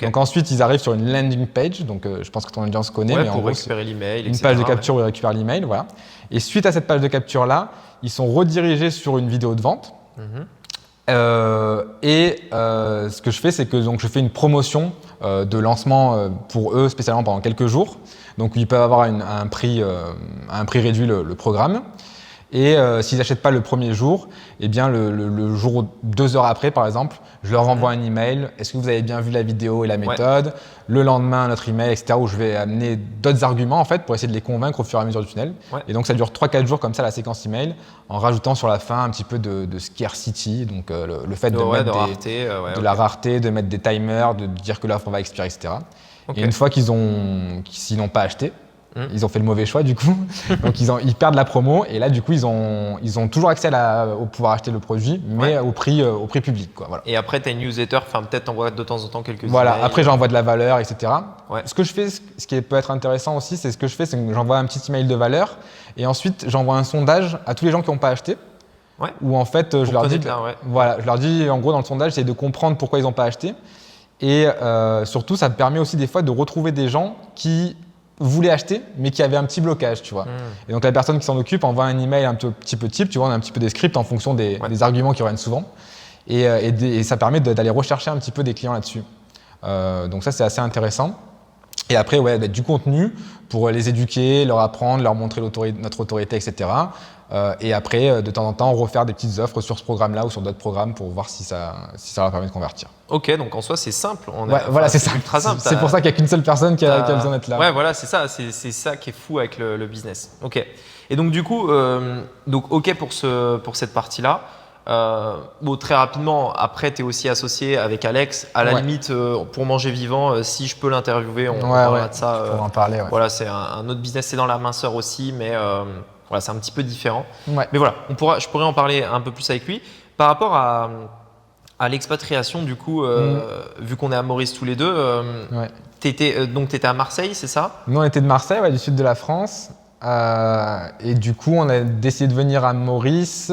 Donc ensuite, ils arrivent sur une landing page, donc je pense que ton audience connaît, mais en gros, récupérer l'email, une page de capture où ils récupèrent l'email, voilà. Et suite à cette page de capture là, ils sont redirigés sur une vidéo de vente. Ce que je fais, c'est que donc, je fais une promotion de lancement pour eux spécialement pendant quelques jours. Donc ils peuvent avoir un prix réduit le programme. Et s'ils n'achètent pas le premier jour, eh bien le jour 2 heures après, par exemple, je leur envoie un email. Est-ce que vous avez bien vu la vidéo et la méthode? Le lendemain, notre email, etc. où je vais amener d'autres arguments en fait pour essayer de les convaincre au fur et à mesure du tunnel. Et donc ça dure 3-4 jours comme ça la séquence email, en rajoutant sur la fin un petit peu de scarcity, donc le fait de mettre de la rareté, de mettre des timers, de dire que l'offre va expirer, etc. Et une fois s'ils n'ont pas acheté, ils ont fait le mauvais choix du coup, donc ils perdent la promo et là du coup ils ont toujours accès au pouvoir acheter le produit, mais au prix public quoi. Voilà. Et après tu as une newsletter, peut-être t'envoies de temps en temps quelques Voilà. emails. Après j'envoie de la valeur, etc. Ce que je fais, ce qui peut être intéressant aussi, c'est que j'envoie un petit email de valeur et ensuite j'envoie un sondage à tous les gens qui n'ont pas acheté. Où en fait je leur dis en gros dans le sondage c'est de comprendre pourquoi ils n'ont pas acheté et surtout ça me permet aussi des fois de retrouver des gens qui voulaient acheter mais qui avaient un petit blocage, tu vois. Et donc la personne qui s'en occupe envoie un email un petit peu type, tu vois, on a un petit peu des scripts en fonction des arguments qui reviennent souvent et ça permet d'aller rechercher un petit peu des clients là-dessus. Donc ça c'est assez intéressant. Et après, ouais, du contenu pour les éduquer, leur apprendre, leur montrer notre autorité, etc. Et après, de temps en temps, refaire des petites offres sur ce programme-là ou sur d'autres programmes pour voir si ça leur permet de convertir. Ok, donc en soi, c'est simple. Voilà, c'est ça. Ultra simple. C'est pour ça qu'il n'y a qu'une seule personne qui a besoin d'être là. Ouais, voilà, c'est ça. C'est ça qui est fou avec le business. Ok. Et donc, du coup, ok pour cette partie-là. Bon, très rapidement, après, tu es aussi associé avec Alex. À la limite, pour manger vivant, si je peux l'interviewer, on parlera de ça. Pour en parler. Voilà, c'est un autre business, c'est dans la minceur aussi, mais voilà, c'est un petit peu différent. Ouais. Mais voilà, je pourrais en parler un peu plus avec lui. Par rapport à l'expatriation, du coup, vu qu'on est à Maurice tous les deux, donc tu étais à Marseille, c'est ça? Nous, on était de Marseille, du sud de la France. Et du coup, on a décidé de venir à Maurice.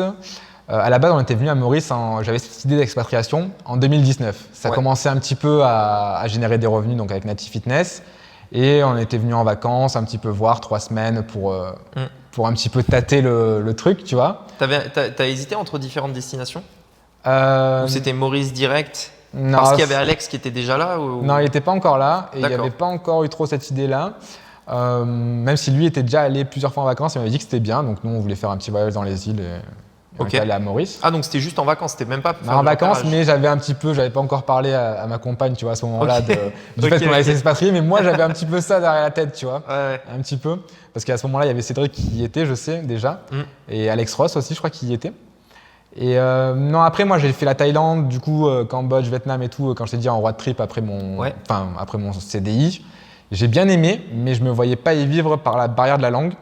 À la base, on était venu à Maurice, j'avais cette idée d'expatriation en 2019. Ça commençait un petit peu à générer des revenus donc avec Native Fitness. Et on était venu en vacances, un petit peu voir 3 semaines pour un petit peu tâter le truc, tu vois. T'as hésité entre différentes destinations ou c'était Maurice direct? Non, parce qu'il y avait Alex qui était déjà là ou... Non, il n'était pas encore là et il n'y D'accord. avait pas encore eu trop cette idée-là. Même si lui était déjà allé plusieurs fois en vacances, il m'avait dit que c'était bien. Donc nous, on voulait faire un petit voyage dans les îles. On est allé à Maurice. Ah, donc c'était juste en vacances, c'était même pas pour faire en du vacances, repérage. mais j'avais pas encore parlé à ma compagne, tu vois, à ce moment-là, du fait qu'on allait s'expatrier. Mais moi, j'avais un petit peu ça derrière la tête, tu vois. Ouais. Un petit peu. Parce qu'à ce moment-là, il y avait Cédric qui y était, je sais, déjà. Et Alex Ross aussi, je crois qu'il y était. Et non, après, moi, j'ai fait la Thaïlande, du coup, Cambodge, Vietnam et tout, quand je t'ai dit en road trip après mon CDI. J'ai bien aimé, mais je me voyais pas y vivre par la barrière de la langue.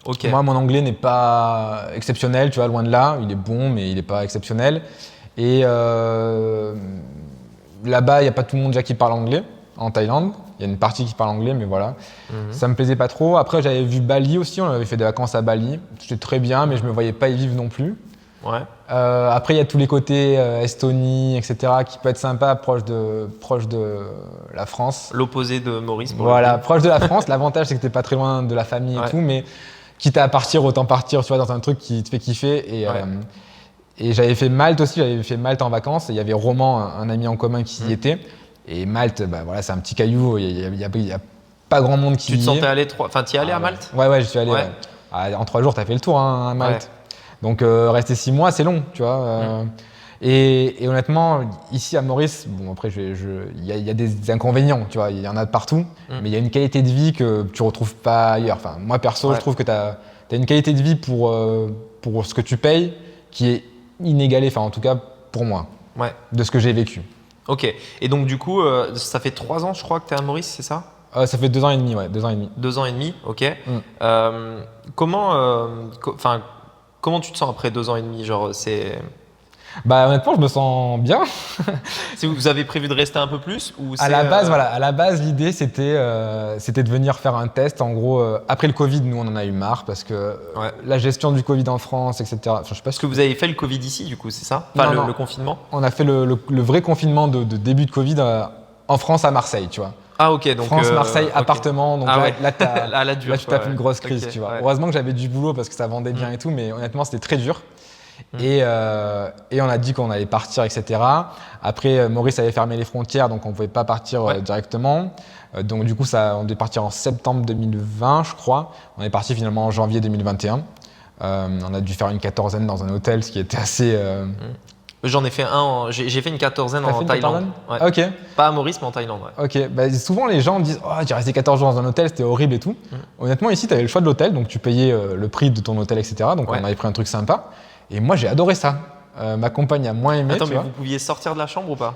Okay. Moi, mon anglais n'est pas exceptionnel, tu vois, loin de là. Il est bon, mais il n'est pas exceptionnel. Et là-bas, il n'y a pas tout le monde déjà qui parle anglais, en Thaïlande. Il y a une partie qui parle anglais, mais voilà. Ça me plaisait pas trop. Après, j'avais vu Bali aussi. On avait fait des vacances à Bali. C'était très bien, mais je me voyais pas y vivre non plus. Ouais. Après, il y a tous les côtés Estonie, etc., qui peut être sympa, proche de la France. L'opposé de Maurice. Voilà, proche de la France. L'avantage, c'est que t'es pas très loin de la famille et tout, mais quitte à partir, autant partir, tu vois, dans un truc qui te fait kiffer. Et j'avais fait Malte aussi. J'avais fait Malte en vacances. Et il y avait Roman, un ami en commun, qui y était. Et Malte, voilà, c'est un petit caillou. Il y a pas grand monde qui y est. Tu te sentais aller t'y allais à Malte? Ouais, j'y suis allé. Ouais. En 3 jours, t'as fait le tour à Malte. Ouais. Donc rester 6 mois, c'est long, tu vois. Et honnêtement, ici à Maurice, bon après, il y a des inconvénients, tu vois. Il y en a de partout, mais il y a une qualité de vie que tu retrouves pas ailleurs. Enfin, moi perso, je trouve que tu as une qualité de vie pour ce que tu payes qui est inégalée. Enfin, en tout cas pour moi, de ce que j'ai vécu. Ok. Et donc du coup, ça fait 3 ans, je crois, que tu es à Maurice, c'est ça? Ça fait 2 ans et demi, 2 ans et demi. 2 ans et demi, ok. Comment tu te sens après 2 ans et demi, genre c'est... Honnêtement, je me sens bien. Vous avez prévu de rester un peu plus ou à la base, l'idée c'était de venir faire un test. En gros, après le Covid, nous on en a eu marre parce que la gestion du Covid en France, etc. Enfin, je sais pas. Parce que vous avez fait le Covid ici, du coup, c'est ça? Enfin, le confinement? On a fait le vrai confinement de début de Covid en France à Marseille, tu vois. Ah ok, donc France, Marseille, appartement, donc là tu tapes une grosse crise, tu vois. Heureusement que j'avais du boulot parce que ça vendait bien et tout, mais honnêtement c'était très dur. Et on a dit qu'on allait partir, etc. Après, Maurice avait fermé les frontières, donc on ne pouvait pas partir directement. Donc du coup, on devait partir en septembre 2020, je crois. On est parti finalement en janvier 2021. On a dû faire une quatorzaine dans un hôtel, ce qui était assez... J'en ai fait j'ai fait une quatorzaine en Thaïlande. Ok. Pas à Maurice, mais en Thaïlande. Ok. Souvent les gens disent oh, j'ai resté 14 jours dans un hôtel, c'était horrible et tout. Honnêtement, ici, tu avais le choix de l'hôtel, donc tu payais le prix de ton hôtel, etc. Donc on avait pris un truc sympa. Et moi, j'ai adoré ça. Ma compagne a moins aimé. Attends, mais vous pouviez sortir de la chambre ou pas?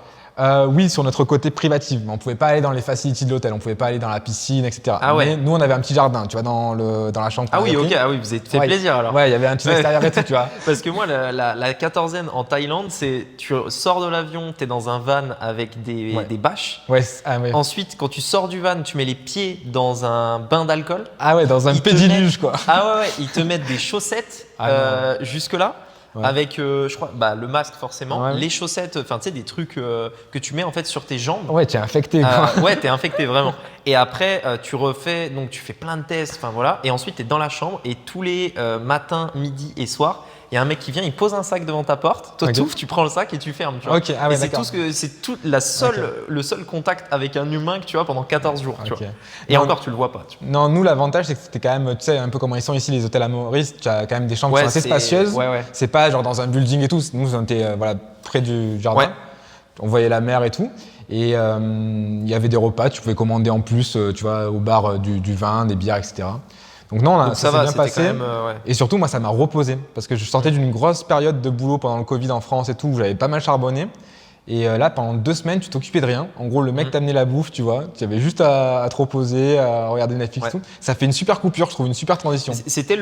Oui, sur notre côté privatif. On ne pouvait pas aller dans les facilities de l'hôtel, on ne pouvait pas aller dans la piscine, etc. Mais nous, on avait un petit jardin, tu vois, dans la chambre. Ah oui, ok, vous êtes fait plaisir alors. Ouais, il y avait un petit extérieur et tout, tu vois. Parce que moi, la quatorzaine en Thaïlande, c'est tu sors de l'avion, tu es dans un van avec des bâches. Ensuite, quand tu sors du van, tu mets les pieds dans un bain d'alcool. Ah ouais, dans un pédiluge, quoi. Ah ouais, ils te mettent des chaussettes jusque-là. Avec, je crois, le masque forcément, les chaussettes, enfin tu sais, des trucs que tu mets en fait sur tes jambes. Ouais, tu es infecté. Ouais, t'es infecté vraiment. Et après, tu refais, donc tu fais plein de tests, enfin voilà. Et ensuite, tu es dans la chambre et tous les matins, midi et soir, il y a un mec qui vient, il pose un sac devant ta porte, toi tu prends le sac et tu fermes. Tu vois. Ok, ah ouais, et c'est d'accord. le seul contact avec un humain que tu as pendant 14 jours. Tu Ok. vois. Et Non, encore, tu le vois pas. Non, nous, l'avantage, c'est que c'était quand même, tu sais, un peu comme ils sont ici, les hôtels à Maurice, tu as quand même des chambres qui Ouais, sont assez spacieuses. Ouais. C'est pas genre dans un building et tout. Nous, on était voilà, près du jardin. Ouais. On voyait la mer et tout. Et il y avait des repas, tu pouvais commander en plus, tu vois, au bar du vin, des bières, etc. Donc non, Donc ça s'est va, bien c'était passé. quand même, ouais. Et surtout, moi, ça m'a reposé. Parce que je sortais d'une grosse période de boulot pendant le Covid en France et tout, où j'avais pas mal charbonné. Et là, pendant 2 semaines, tu t'occupais de rien. En gros, le mec t'amenait la bouffe, tu vois. Tu avais juste à te reposer, à regarder Netflix, tout. Ça fait une super coupure, je trouve, une super transition. C'était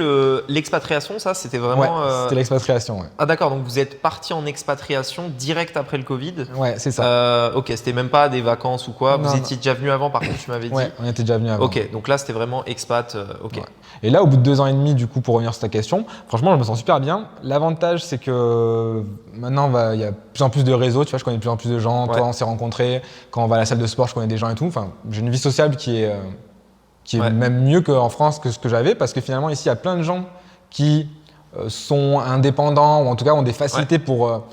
l'expatriation, ça? C'était vraiment. Ouais, c'était l'expatriation, ouais. Ah d'accord, donc vous êtes parti en expatriation direct après le Covid. Ouais, c'est ça. Ok, c'était même pas des vacances ou quoi. Non, Vous étiez déjà venu avant, par contre, tu m'avais dit. Ouais, on était déjà venu avant. Ok, donc là c'était vraiment expat. Ok. Ouais. Et là, au bout de 2 ans et demi, du coup, pour revenir sur ta question, franchement, je me sens super bien. L'avantage, c'est que maintenant, il y a de plus en plus de réseaux, tu vois, je connais de plus en plus de gens. Ouais. Toi, on s'est rencontrés. Quand on va à la salle de sport, je connais des gens et tout. Enfin, j'ai une vie sociable qui est Ouais. même mieux qu'en France que ce que j'avais, parce que finalement, ici, il y a plein de gens qui sont indépendants ou en tout cas ont des facilités pour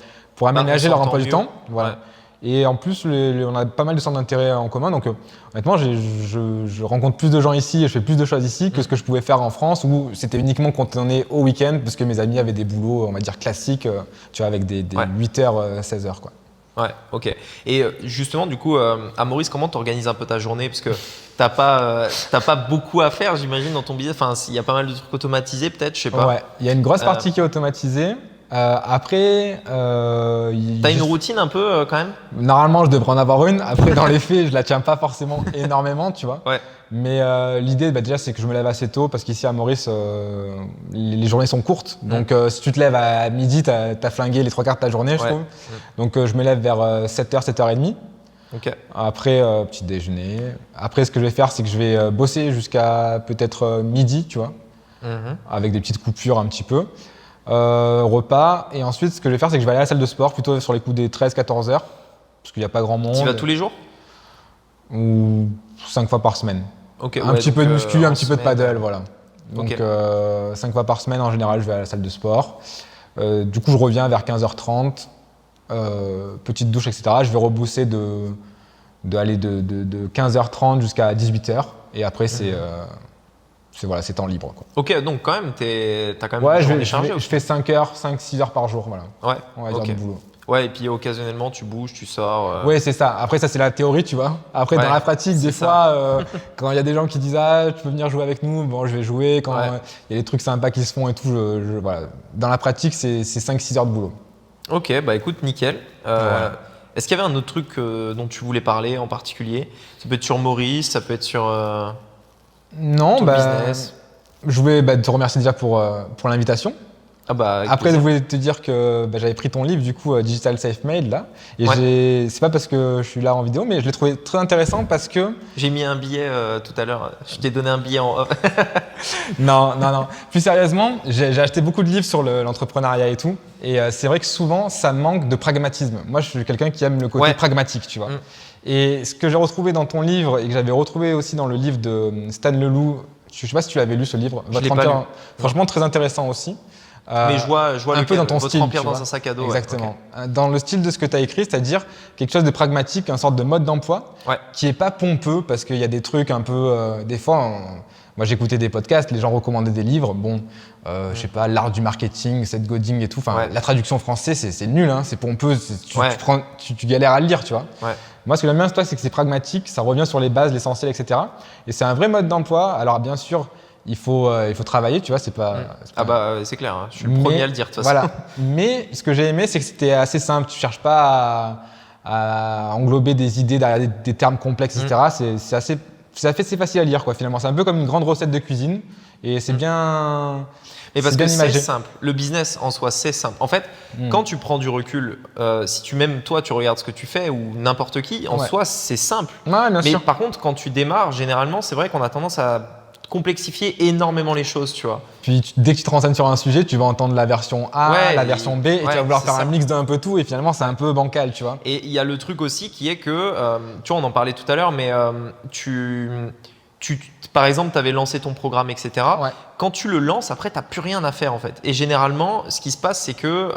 aménager leur emploi du temps. Voilà. Ouais. Et en plus, on a pas mal de centres d'intérêt en commun. Donc, honnêtement, je rencontre plus de gens ici et je fais plus de choses ici que ce que je pouvais faire en France où c'était uniquement quand on est au week-end parce que mes amis avaient des boulots, on va dire, classiques, tu vois, avec des 8h, 16h, quoi. Ouais, ok. Et justement, du coup, à Maurice, comment tu organises un peu ta journée? Parce que t'as pas beaucoup à faire, j'imagine, dans ton business. Enfin, il y a pas mal de trucs automatisés, peut-être, je sais pas. Ouais, il y a une grosse partie qui est automatisée. Après, T'as une routine un peu quand même? normalement, je devrais en avoir une. Après, dans les faits, je la tiens pas forcément énormément, tu vois. Ouais. Mais l'idée, déjà, c'est que je me lève assez tôt parce qu'ici à Maurice, les journées sont courtes. Donc, si tu te lèves à midi, t'as flingué les 3/4 de ta journée, je trouve. Donc, je me lève vers 7h, 7h30. Ok. Après, petit déjeuner. Après, ce que je vais faire, c'est que je vais bosser jusqu'à peut-être midi, tu vois, avec des petites coupures un petit peu. Repas. Et ensuite, ce que je vais faire, c'est que je vais aller à la salle de sport plutôt sur les coups des 13-14 heures. Parce qu'il n'y a pas grand monde. Tu vas tous les jours? Ou 5 fois par semaine. Ok. Un petit peu de muscu, un petit peu de paddle, voilà. Donc Ok. 5 fois par semaine, en général, je vais à la salle de sport. Du coup, je reviens vers 15h30, petite douche, etc. Je vais rebousser de 15h30 jusqu'à 18h. Et après, c'est temps libre, quoi. Ok, donc quand même, t'as quand même Ouais, une je journée chargée. fais 5-6 heures par jour, voilà. Ouais. On va dire Ok. de boulot. Ouais, et puis occasionnellement, tu bouges, tu sors. Oui, c'est ça. Après, ça, c'est la théorie, tu vois. Après, dans la pratique, des fois, quand il y a des gens qui disent « Ah, tu peux venir jouer avec nous », bon, je vais jouer. Quand il y a des trucs sympas qui se font et tout, voilà. Dans la pratique, c'est 5-6 heures de boulot. Ok, bah écoute, nickel. Est-ce qu'il y avait un autre truc dont tu voulais parler en particulier? Ça peut être sur Maurice, ça peut être sur Non, ton business. je voulais te remercier déjà pour l'invitation. Ah bah, avec Après, je plaisir. voulais te dire que j'avais pris ton livre, du coup, Digital Safe Made, là. Et c'est pas parce que je suis là en vidéo, mais je l'ai trouvé très intéressant parce que… J'ai mis un billet tout à l'heure. Je t'ai donné un billet en off. Non. Plus sérieusement, j'ai acheté beaucoup de livres sur l'entrepreneuriat et tout. Et c'est vrai que souvent, ça manque de pragmatisme. Moi, je suis quelqu'un qui aime le côté pragmatique, tu vois. Et ce que j'ai retrouvé dans ton livre et que j'avais retrouvé aussi dans le livre de Stan Leloup, je sais pas si tu l'avais lu, ce livre. Je l'ai pas lu. Franchement, très intéressant aussi. Mais je vois un peu dans ton votre style, remplir tu dans vois. un sac à dos. Exactement. Dans le style de ce que tu as écrit, c'est-à-dire quelque chose de pragmatique, une sorte de mode d'emploi qui est pas pompeux parce qu'il y a des trucs un peu… des fois, moi j'écoutais des podcasts, les gens recommandaient des livres. Bon, je sais pas, l'art du marketing, Seth Godin et tout. Enfin, la traduction française, c'est nul, hein, c'est pompeux. Tu galères à le lire, tu vois. Moi, ce que j'aime bien, c'est que c'est pragmatique, ça revient sur les bases, l'essentiel, etc. Et c'est un vrai mode d'emploi. Alors, bien sûr, il faut travailler, tu vois, c'est pas… Ah bah c'est clair, hein. Je suis le premier à le dire de toute façon. Voilà. Mais ce que j'ai aimé, c'est que c'était assez simple. Tu cherches pas à englober des idées derrière des termes complexes, etc. C'est facile à lire, quoi, finalement. C'est un peu comme une grande recette de cuisine et c'est bien… Mais parce bien que c'est imagé. simple. Le business en soi, c'est simple. En fait, quand tu prends du recul, si tu même toi, tu regardes ce que tu fais ou n'importe qui, en soi, c'est simple. Ouais, bien Mais sûr. par contre, quand tu démarres, généralement, c'est vrai qu'on a tendance à complexifier énormément les choses, tu vois. Puis dès que tu te renseignes sur un sujet, tu vas entendre la version A, Ouais, la version B, et tu vas vouloir faire ça. un mix d'un peu tout, et finalement c'est un peu bancal, tu vois. Et il y a le truc aussi qui est que, tu vois, on en parlait tout à l'heure, mais par exemple, tu avais lancé ton programme, etc. Ouais. Quand tu le lances, après, tu n'as plus rien à faire en fait. Et généralement, ce qui se passe, c'est que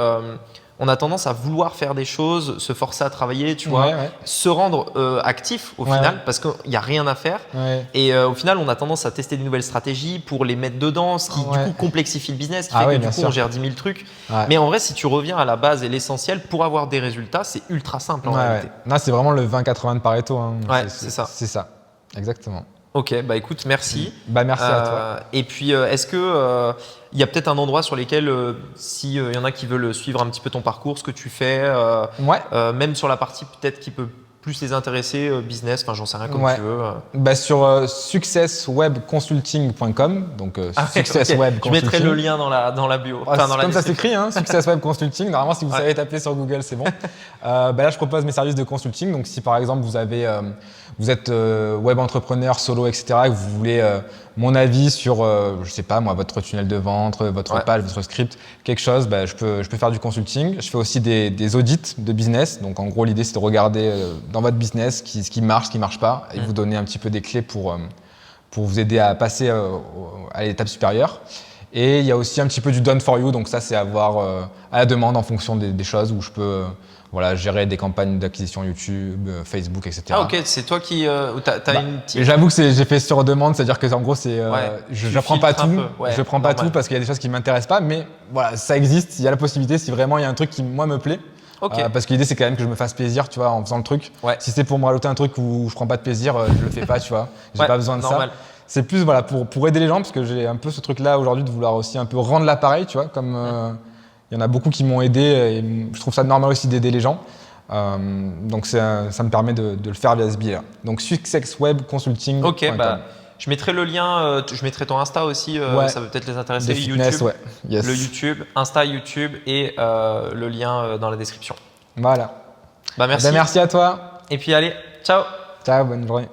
on a tendance à vouloir faire des choses, se forcer à travailler, tu vois, se rendre actif au final, parce qu'il n'y a rien à faire. Ouais. Et au final, on a tendance à tester des nouvelles stratégies pour les mettre dedans, ce qui du coup complexifie le business, qui fait que du coup, on gère 10 000 trucs. Ouais. Mais en vrai, si tu reviens à la base et l'essentiel pour avoir des résultats, c'est ultra simple en réalité. Non, c'est vraiment le 20-80 de Pareto. Hein. Ouais, c'est ça. C'est ça, exactement. Ok, bah écoute, merci. Bah merci à toi. Et puis, est-ce que il y a peut-être un endroit sur lequel, s'il y en a qui veulent suivre un petit peu ton parcours, ce que tu fais, même sur la partie peut-être qui peut plus les intéresser, business, enfin j'en sais rien comme tu veux. Bah, sur successwebconsulting.com, donc successweb consulting. Je mettrai le lien dans la bio. Enfin, dans comme ça s'écrit, hein, Success Web Consulting. Normalement, si vous savez taper sur Google, c'est bon. Bah là, je propose mes services de consulting. Donc, si par exemple vous êtes web entrepreneur, solo, etc., et que vous voulez mon avis sur, je sais pas moi, votre tunnel de vente, votre page, votre script, quelque chose, bah, je peux faire du consulting. Je fais aussi des audits de business. Donc, en gros, l'idée, c'est de regarder dans votre business ce qui marche, ce qui marche pas, et vous donner un petit peu des clés pour vous aider à passer à l'étape supérieure. Et il y a aussi un petit peu du done for you, donc ça c'est à voir à la demande en fonction des choses où je peux gérer des campagnes d'acquisition YouTube, Facebook, etc. Ah ok, c'est toi qui… t'as une team. J'avoue que j'ai fait sur demande, c'est-à-dire que en gros je prends pas tout, je prends pas tout parce qu'il y a des choses qui ne m'intéressent pas, mais voilà, ça existe, il y a la possibilité si vraiment il y a un truc qui moi me plaît. Parce que l'idée c'est quand même que je me fasse plaisir, tu vois, en faisant le truc. Si c'est pour me rajouter un truc où je prends pas de plaisir, je le fais pas, tu vois. J'ai pas besoin de ça. C'est plus pour aider les gens, parce que j'ai un peu ce truc là aujourd'hui de vouloir aussi un peu rendre l'appareil, tu vois, comme il y en a beaucoup qui m'ont aidé et je trouve ça normal aussi d'aider les gens. Donc ça me permet de le faire via ce biais-là. Donc successwebconsulting.com. Ok, bah je mettrai le lien, je mettrai ton Insta aussi, ça peut peut-être les intéresser. Fitness, YouTube, yes. le YouTube, Insta, YouTube et le lien dans la description. Voilà. Bah merci. Bah, merci à toi. Et puis allez, ciao. Ciao, bonne journée.